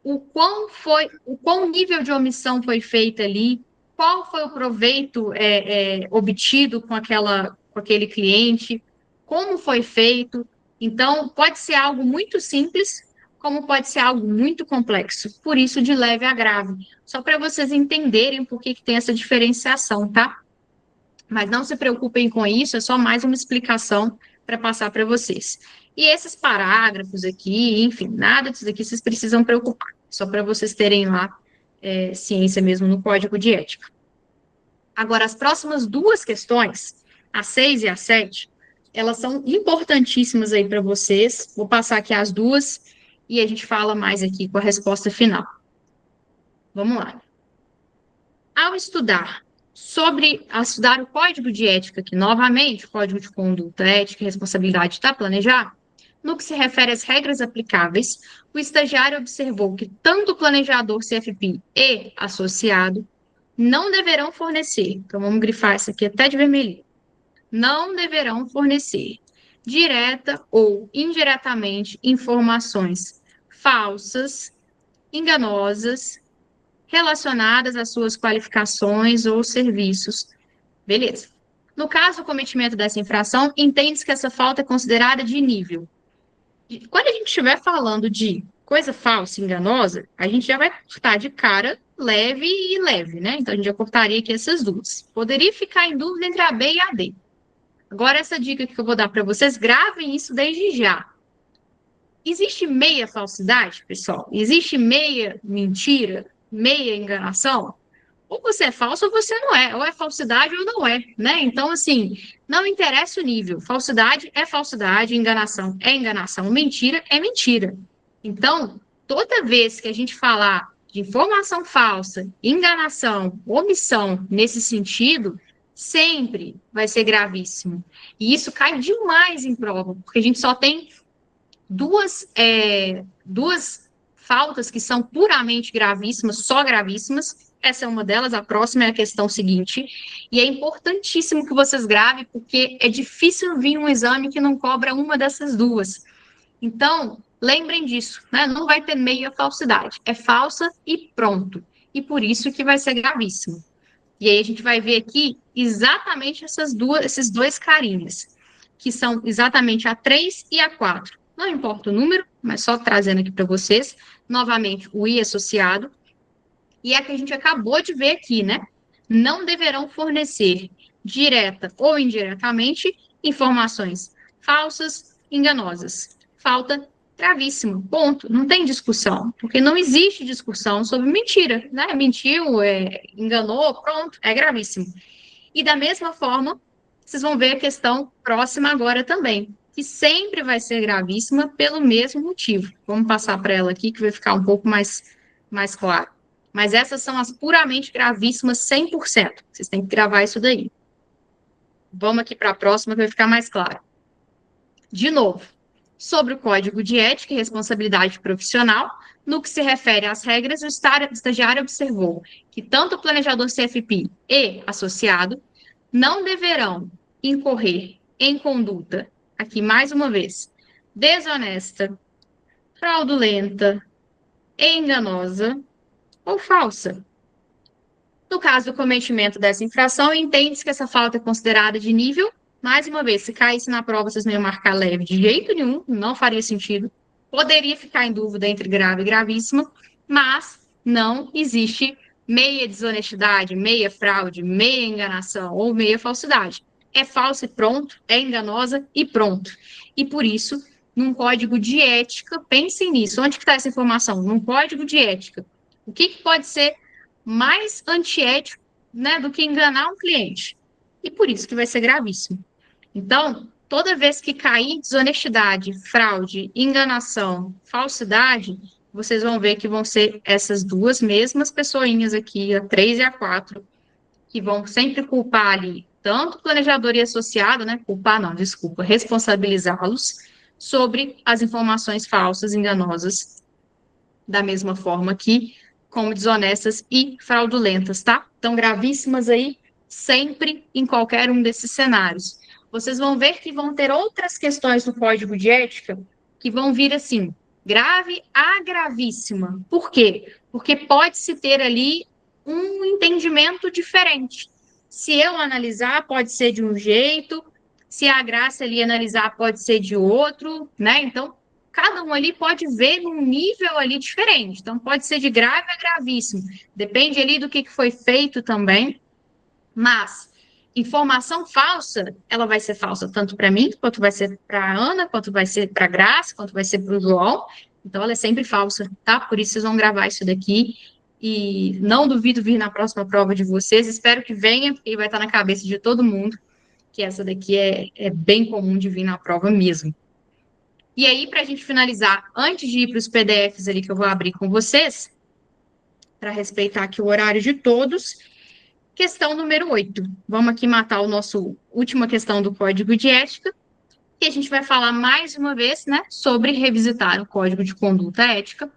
o quão nível de omissão foi feita ali, qual foi o proveito obtido com aquele cliente, como foi feito. Então, pode ser algo muito simples, como pode ser algo muito complexo. Por isso, de leve a grave. Só para vocês entenderem por que tem essa diferenciação, tá? Mas não se preocupem com isso, é só mais uma explicação para passar para vocês. E esses parágrafos aqui, enfim, nada disso aqui vocês precisam preocupar. Só para vocês terem lá ciência mesmo no código de ética. Agora, as próximas duas questões, a 6 e a 7, elas são importantíssimas aí para vocês. Vou passar aqui as duas e a gente fala mais aqui com a resposta final. Vamos lá. Ao estudar o código de ética, que novamente, o código de conduta, ética e responsabilidade está planejar, no que se refere às regras aplicáveis, o estagiário observou que tanto o planejador CFP e associado não deverão fornecer, então vamos grifar isso aqui até de vermelhinho, não deverão fornecer, direta ou indiretamente, informações falsas, enganosas, relacionadas às suas qualificações ou serviços. Beleza. No caso do cometimento dessa infração, entende-se que essa falta é considerada de nível. Quando a gente estiver falando de coisa falsa, enganosa, a gente já vai cortar de cara leve e leve, né? Então, a gente já cortaria aqui essas duas. Poderia ficar em dúvida entre a B e a D. Agora, essa dica que eu vou dar para vocês, gravem isso desde já. Existe meia falsidade, pessoal? Existe meia mentira, meia enganação? Ou você é falso ou você não é. Ou é falsidade ou não é, né? Então, assim, não interessa o nível. Falsidade é falsidade, enganação é enganação, mentira é mentira. Então, toda vez que a gente falar de informação falsa, enganação, omissão nesse sentido, sempre vai ser gravíssimo. E isso cai demais em prova, porque a gente só tem duas faltas que são puramente gravíssimas, só gravíssimas. Essa é uma delas, a próxima é a questão seguinte. E é importantíssimo que vocês gravem, porque é difícil vir um exame que não cobra uma dessas duas. Então, lembrem disso, né? Não vai ter meia falsidade. É falsa e pronto. E por isso que vai ser gravíssimo. E aí a gente vai ver aqui exatamente esses dois carinhas, que são exatamente a 3 e a 4. Não importa o número, mas só trazendo aqui para vocês, novamente, o I associado, e é a que a gente acabou de ver aqui, né? Não deverão fornecer, direta ou indiretamente, informações falsas, enganosas. Falta gravíssimo, ponto. Não tem discussão, porque não existe discussão sobre mentira, né? Mentiu, enganou, pronto, é gravíssimo. E da mesma forma, vocês vão ver a questão próxima agora também, que sempre vai ser gravíssima pelo mesmo motivo. Vamos passar para ela aqui, que vai ficar um pouco mais claro. Mas essas são as puramente gravíssimas 100%. Vocês têm que gravar isso daí. Vamos aqui para a próxima, que vai ficar mais claro. De novo, sobre o Código de Ética e Responsabilidade Profissional, no que se refere às regras, o estagiário observou que tanto o planejador CFP e associado não deverão incorrer em conduta, aqui mais uma vez, desonesta, fraudulenta, enganosa ou falsa. No caso do cometimento dessa infração, entende-se que essa falta é considerada de nível. Mais uma vez, se caísse na prova, vocês não iam marcar leve de jeito nenhum, não faria sentido. Poderia ficar em dúvida entre grave e gravíssima, mas não existe meia desonestidade, meia fraude, meia enganação ou meia falsidade. É falsa e pronto, é enganosa e pronto. E por isso, num código de ética, pensem nisso. Onde que está essa informação? Num código de ética. O que pode ser mais antiético, né, do que enganar um cliente? E por isso que vai ser gravíssimo. Então, toda vez que cair desonestidade, fraude, enganação, falsidade, vocês vão ver que vão ser essas duas mesmas pessoinhas aqui, a 3 e a 4, que vão sempre culpar ali, tanto o planejador e associado, né? Culpar não, desculpa, responsabilizá-los sobre as informações falsas, enganosas, da mesma forma que como desonestas e fraudulentas, tá? Então, gravíssimas aí, sempre em qualquer um desses cenários. Vocês vão ver que vão ter outras questões no Código de Ética que vão vir assim, grave a gravíssima. Por quê? Porque pode-se ter ali um entendimento diferente. Se eu analisar, pode ser de um jeito, se a Graça ali analisar, pode ser de outro, né? Então, cada um ali pode ver num nível ali diferente. Então, pode ser de grave a gravíssimo. Depende ali do que foi feito também. Mas informação falsa, ela vai ser falsa tanto para mim, quanto vai ser para a Ana, quanto vai ser para a Graça, quanto vai ser para o João. Então, ela é sempre falsa, tá? Por isso, vocês vão gravar isso daqui. E não duvido vir na próxima prova de vocês. Espero que venha, porque vai estar na cabeça de todo mundo, que essa daqui é bem comum de vir na prova mesmo. E aí, para a gente finalizar, antes de ir para os PDFs ali que eu vou abrir com vocês, para respeitar aqui o horário de todos, questão número 8. Vamos aqui matar a nossa última questão do Código de Ética, e a gente vai falar mais uma vez, né, sobre revisitar o Código de Conduta Ética.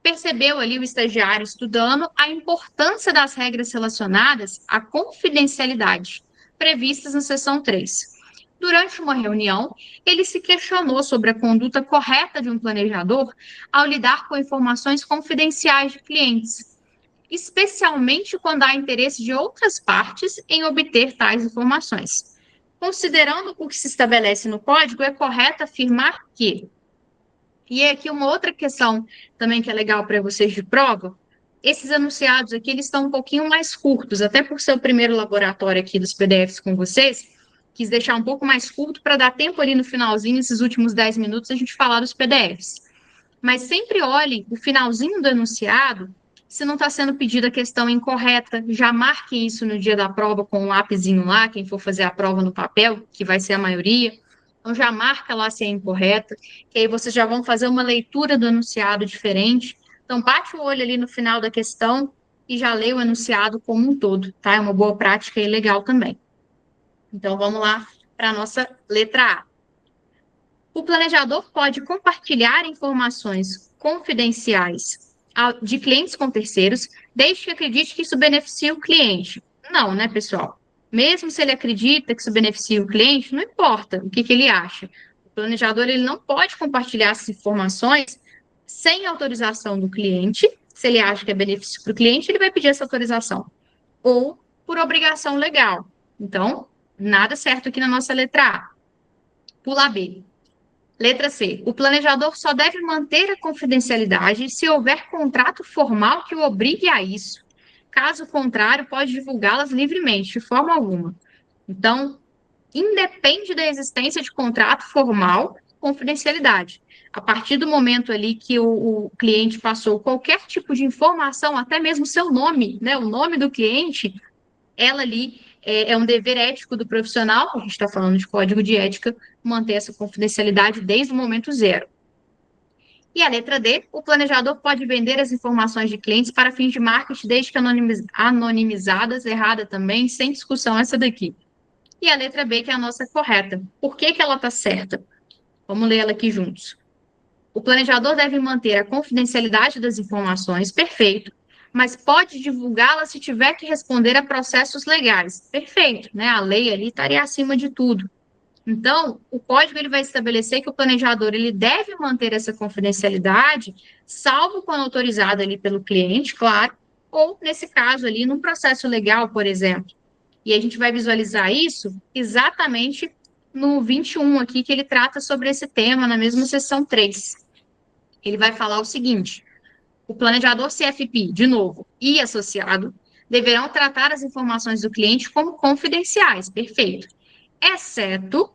Percebeu ali o estagiário estudando a importância das regras relacionadas à confidencialidade, previstas na seção 3. Durante uma reunião, ele se questionou sobre a conduta correta de um planejador ao lidar com informações confidenciais de clientes, especialmente quando há interesse de outras partes em obter tais informações. Considerando o que se estabelece no código, é correto afirmar que... E aqui uma outra questão também que é legal para vocês de prova, esses enunciados aqui, eles estão um pouquinho mais curtos, até por ser o primeiro laboratório aqui dos PDFs com vocês, quis deixar um pouco mais curto para dar tempo ali no finalzinho, esses últimos 10 minutos, a gente falar dos PDFs. Mas sempre olhe o finalzinho do enunciado, se não está sendo pedida a questão incorreta, já marque isso no dia da prova com um lápisinho lá, quem for fazer a prova no papel, que vai ser a maioria. Então, já marca lá se é incorreta, que aí vocês já vão fazer uma leitura do enunciado diferente. Então, bate o olho ali no final da questão e já lê o enunciado como um todo, tá? É uma boa prática e legal também. Então, vamos lá para a nossa letra A. O planejador pode compartilhar informações confidenciais de clientes com terceiros, desde que acredite que isso beneficie o cliente. Não, né, pessoal? Mesmo se ele acredita que isso beneficia o cliente, não importa o que ele acha. O planejador ele não pode compartilhar essas informações sem autorização do cliente. Se ele acha que é benefício para o cliente, ele vai pedir essa autorização. Ou por obrigação legal. Então, nada certo aqui na nossa letra A. Pula B. Letra C. O planejador só deve manter a confidencialidade se houver contrato formal que o obrigue a isso. Caso contrário, pode divulgá-las livremente, de forma alguma. Então, independe da existência de contrato formal, confidencialidade. A partir do momento ali que o cliente passou qualquer tipo de informação, até mesmo seu nome, né, o nome do cliente, ela ali é um dever ético do profissional, a gente está falando de código de ética, manter essa confidencialidade desde o momento zero. E a letra D, o planejador pode vender as informações de clientes para fins de marketing, desde que anonimizadas, errada também, sem discussão essa daqui. E a letra B, que é a nossa correta. Por que ela está certa? Vamos ler ela aqui juntos. O planejador deve manter a confidencialidade das informações, perfeito, mas pode divulgá-la se tiver que responder a processos legais. Perfeito, né? A lei ali estaria acima de tudo. Então, o código ele vai estabelecer que o planejador ele deve manter essa confidencialidade, salvo quando autorizado ali pelo cliente, claro, ou nesse caso ali num processo legal, por exemplo. E a gente vai visualizar isso exatamente no 21 aqui, que ele trata sobre esse tema na mesma seção 3. Ele vai falar o seguinte: o planejador CFP, de novo, e associado, deverão tratar as informações do cliente como confidenciais, perfeito, exceto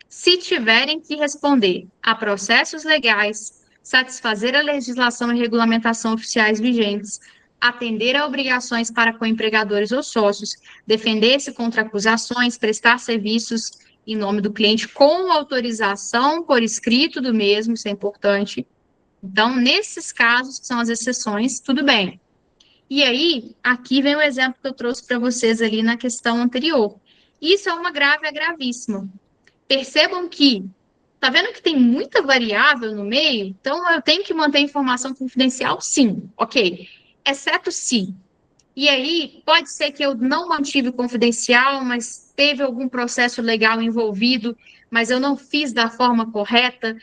se tiverem que responder a processos legais, satisfazer a legislação e regulamentação oficiais vigentes, atender a obrigações para com empregadores ou sócios, defender-se contra acusações, prestar serviços em nome do cliente com autorização por escrito do mesmo, isso é importante. Então, nesses casos, que são as exceções, tudo bem. E aí, aqui vem o exemplo que eu trouxe para vocês ali na questão anterior. Isso é uma grave, é gravíssima. Percebam que, tá vendo que tem muita variável no meio? Então, eu tenho que manter a informação confidencial? Sim, ok. Exceto se. E aí, pode ser que eu não mantive confidencial, mas teve algum processo legal envolvido, mas eu não fiz da forma correta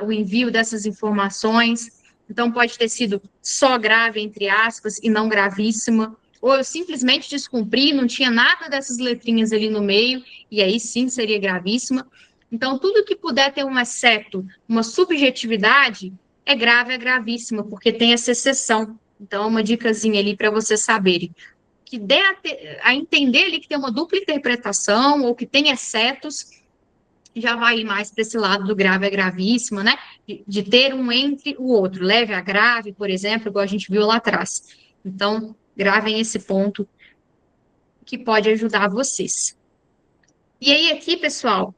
o envio dessas informações. Então, pode ter sido só grave, entre aspas, e não gravíssima, ou eu simplesmente descumpri, não tinha nada dessas letrinhas ali no meio, e aí sim seria gravíssima. Então, tudo que puder ter um exceto, uma subjetividade, é grave, é gravíssima, porque tem essa exceção. Então, uma dicasinha ali para vocês saberem. Que dê a entender ali que tem uma dupla interpretação, ou que tem excetos, já vai mais para esse lado do grave a gravíssima, né? De ter um entre o outro, leve a grave, por exemplo, igual a gente viu lá atrás. Então, gravem esse ponto que pode ajudar vocês. E aí, aqui, pessoal,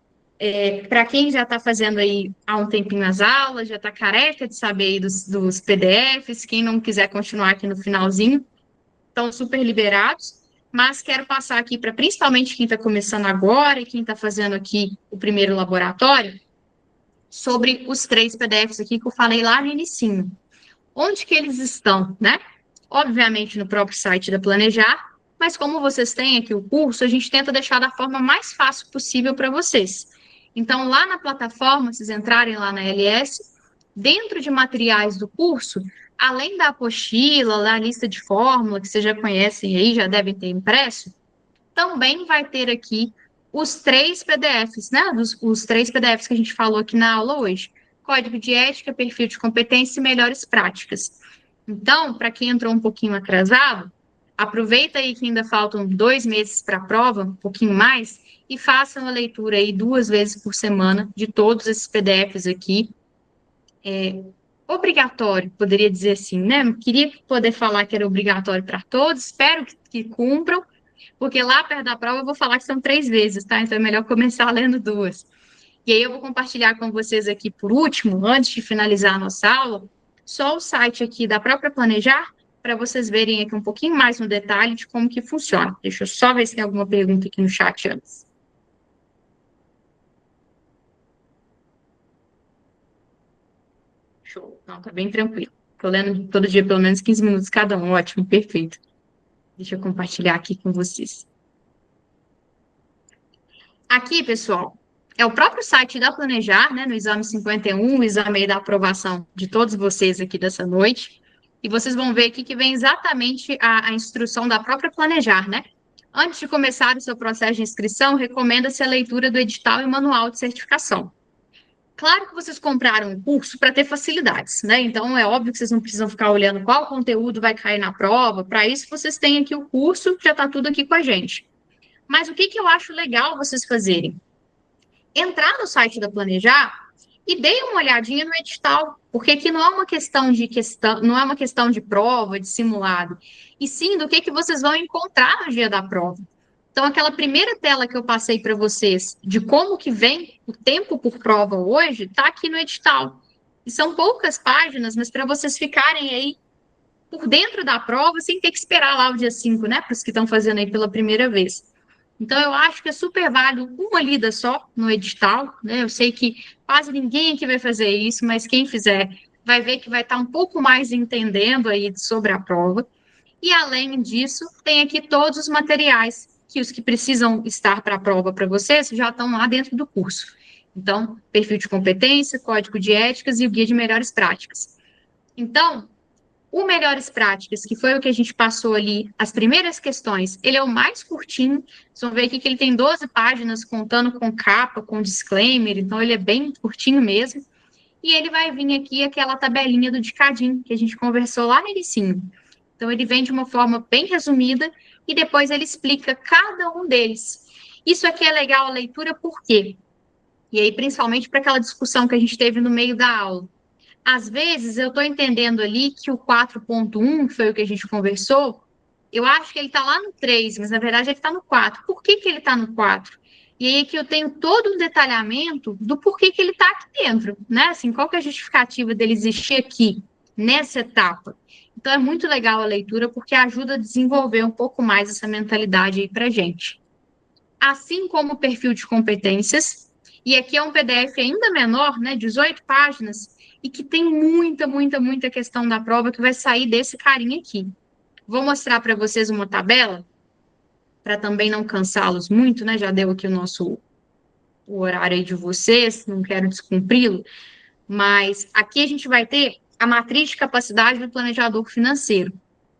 para quem já está fazendo aí há um tempinho as aulas, já está careca de saber aí dos PDFs, quem não quiser continuar aqui no finalzinho, estão super liberados, mas quero passar aqui para principalmente quem está começando agora e quem está fazendo aqui o primeiro laboratório, sobre os 3 PDFs aqui que eu falei lá no inicinho. Onde que eles estão, né? Obviamente no próprio site da Planejar, mas como vocês têm aqui o curso, a gente tenta deixar da forma mais fácil possível para vocês. Então, lá na plataforma, vocês entrarem lá na LS, dentro de materiais do curso, além da apostila, da lista de fórmula, que vocês já conhecem aí, já devem ter impresso, também vai ter aqui os 3 PDFs, né? Os 3 PDFs que a gente falou aqui na aula hoje. Código de ética, perfil de competência e melhores práticas. Então, para quem entrou um pouquinho atrasado, aproveita aí que ainda faltam 2 meses para a prova, um pouquinho mais, e façam a leitura aí 2 vezes por semana de todos esses PDFs aqui. Obrigatório, poderia dizer assim, né? Queria poder falar que era obrigatório para todos, espero que cumpram, porque lá perto da prova eu vou falar que são 3 vezes, tá? Então é melhor começar lendo 2. E aí eu vou compartilhar com vocês aqui por último, antes de finalizar a nossa aula, só o site aqui da própria Planejar, para vocês verem aqui um pouquinho mais no detalhe de como que funciona. Deixa eu só ver se tem alguma pergunta aqui no chat antes. Show. Não, tá bem tranquilo. Estou lendo todo dia pelo menos 15 minutos cada um. Ótimo, perfeito. Deixa eu compartilhar aqui com vocês. Aqui, pessoal, é o próprio site da Planejar, né, no exame 51, o exame aí da aprovação de todos vocês aqui dessa noite. E vocês vão ver aqui que vem exatamente a instrução da própria Planejar, né? Antes de começar o seu processo de inscrição, recomenda-se a leitura do edital e manual de certificação. Claro que vocês compraram um curso para ter facilidades, né? Então é óbvio que vocês não precisam ficar olhando qual conteúdo vai cair na prova. Para isso, vocês têm aqui o curso, já está tudo aqui com a gente. Mas o que eu acho legal vocês fazerem? Entrar no site da Planejar e deem uma olhadinha no edital, porque aqui não é uma não é uma questão de prova, de simulado, e sim do que vocês vão encontrar no dia da prova. Então, aquela primeira tela que eu passei para vocês, de como que vem o tempo por prova hoje, está aqui no edital. E são poucas páginas, mas para vocês ficarem aí por dentro da prova, sem ter que esperar lá o dia 5, né? Para os que estão fazendo aí pela primeira vez. Então, eu acho que é super válido uma lida só no edital, né? Eu sei que quase ninguém aqui vai fazer isso, mas quem fizer vai ver que vai estar um pouco mais entendendo aí sobre a prova. E, além disso, tem aqui todos os materiais que os que precisam estar para a prova para vocês já estão lá dentro do curso. Então, perfil de competência, código de éticas e o guia de melhores práticas. Então, o Melhores Práticas, que foi o que a gente passou ali, as primeiras questões, ele é o mais curtinho. Vocês vão ver aqui que ele tem 12 páginas, contando com capa, com disclaimer, então ele é bem curtinho mesmo. E ele vai vir aqui aquela tabelinha do Dicadinho, que a gente conversou lá no inicinho. Então, ele vem de uma forma bem resumida e depois ele explica cada um deles. Isso aqui é legal a leitura, por quê? E aí, principalmente para aquela discussão que a gente teve no meio da aula. Às vezes, eu estou entendendo ali que o 4.1, que foi o que a gente conversou, eu acho que ele está lá no 3, mas na verdade ele está no 4. Por que ele está no 4? E aí que eu tenho todo um detalhamento do porquê que ele está aqui dentro, né? Assim, qual que é a justificativa dele existir aqui, nessa etapa? Então, é muito legal a leitura, porque ajuda a desenvolver um pouco mais essa mentalidade aí para a gente. Assim como o perfil de competências, e aqui é um PDF ainda menor, né, 18 páginas, e que tem muita questão da prova que vai sair desse carinha aqui. Vou mostrar para vocês uma tabela, para também não cansá-los muito, né, já deu aqui o horário aí de vocês, não quero descumpri-lo, mas aqui a gente vai ter a matriz de capacidade do planejador financeiro.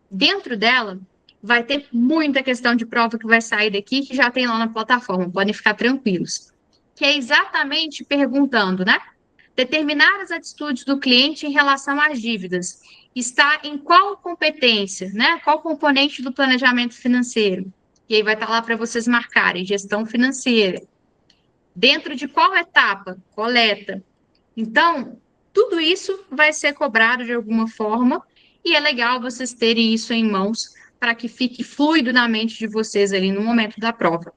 Dentro dela, vai ter muita questão de prova que vai sair daqui, que já tem lá na plataforma, podem ficar tranquilos. Que é exatamente perguntando, né? Determinar as atitudes do cliente em relação às dívidas. Está em qual competência, né? Qual componente do planejamento financeiro? E aí vai estar lá para vocês marcarem, gestão financeira. Dentro de qual etapa? Coleta. Então, tudo isso vai ser cobrado de alguma forma e é legal vocês terem isso em mãos para que fique fluido na mente de vocês ali no momento da prova.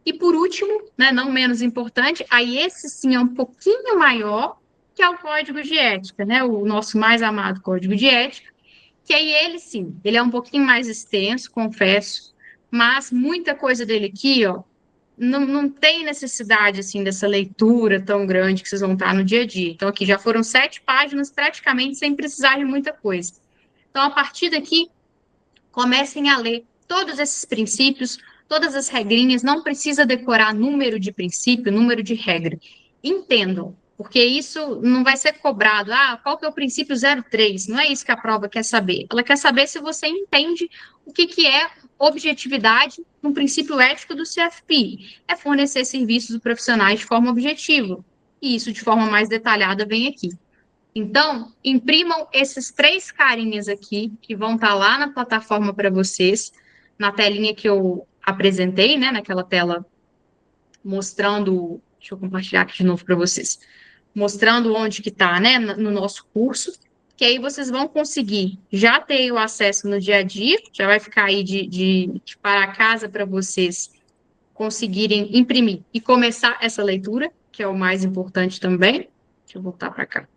E por último, né, não menos importante, aí esse sim é um pouquinho maior, que é o código de ética, né, o nosso mais amado código de ética, que aí ele sim, ele é um pouquinho mais extenso, confesso, mas muita coisa dele aqui, ó, não tem necessidade, assim, dessa leitura tão grande que vocês vão estar no dia a dia. Então, aqui já foram 7 páginas, praticamente, sem precisar de muita coisa. Então, a partir daqui, comecem a ler todos esses princípios, todas as regrinhas, não precisa decorar número de princípio, número de regra. Entendam, porque isso não vai ser cobrado. Ah, qual que é o princípio 03? Não é isso que a prova quer saber. Ela quer saber se você entende o que é objetividade no princípio ético do CFP. É fornecer serviços profissionais de forma objetiva. E isso, de forma mais detalhada, vem aqui. Então, imprimam esses 3 carinhas aqui, que vão estar lá na plataforma para vocês, na telinha que eu apresentei, né, naquela tela mostrando, deixa eu compartilhar aqui de novo para vocês, mostrando onde que está, né, no nosso curso, que aí vocês vão conseguir já ter o acesso no dia a dia, já vai ficar aí de para casa para vocês conseguirem imprimir e começar essa leitura, que é o mais importante também. Deixa eu voltar para cá.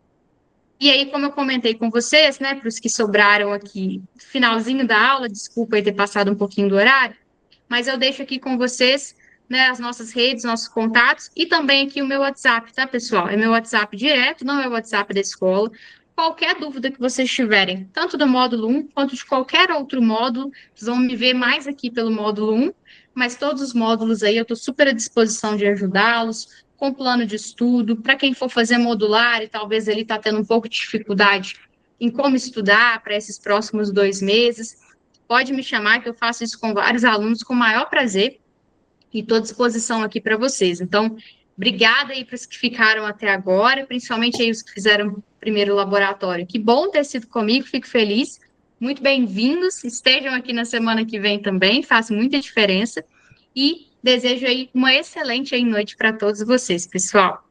E aí, como eu comentei com vocês, né, para os que sobraram aqui, finalzinho da aula, desculpa aí ter passado um pouquinho do horário, mas eu deixo aqui com vocês, né, as nossas redes, nossos contatos e também aqui o meu WhatsApp, tá, pessoal? É meu WhatsApp direto, não é o WhatsApp da escola. Qualquer dúvida que vocês tiverem, tanto do módulo 1 quanto de qualquer outro módulo, vocês vão me ver mais aqui pelo módulo 1, mas todos os módulos aí eu estou super à disposição de ajudá-los, com plano de estudo, para quem for fazer modular e talvez ele está tendo um pouco de dificuldade em como estudar para esses próximos 2 meses, pode me chamar que eu faço isso com vários alunos com o maior prazer e estou à disposição aqui para vocês. Então, obrigada aí para os que ficaram até agora, principalmente aí os que fizeram o primeiro laboratório. Que bom ter sido comigo, fico feliz. Muito bem-vindos, estejam aqui na semana que vem também, faz muita diferença. E desejo aí uma excelente aí noite para todos vocês, pessoal.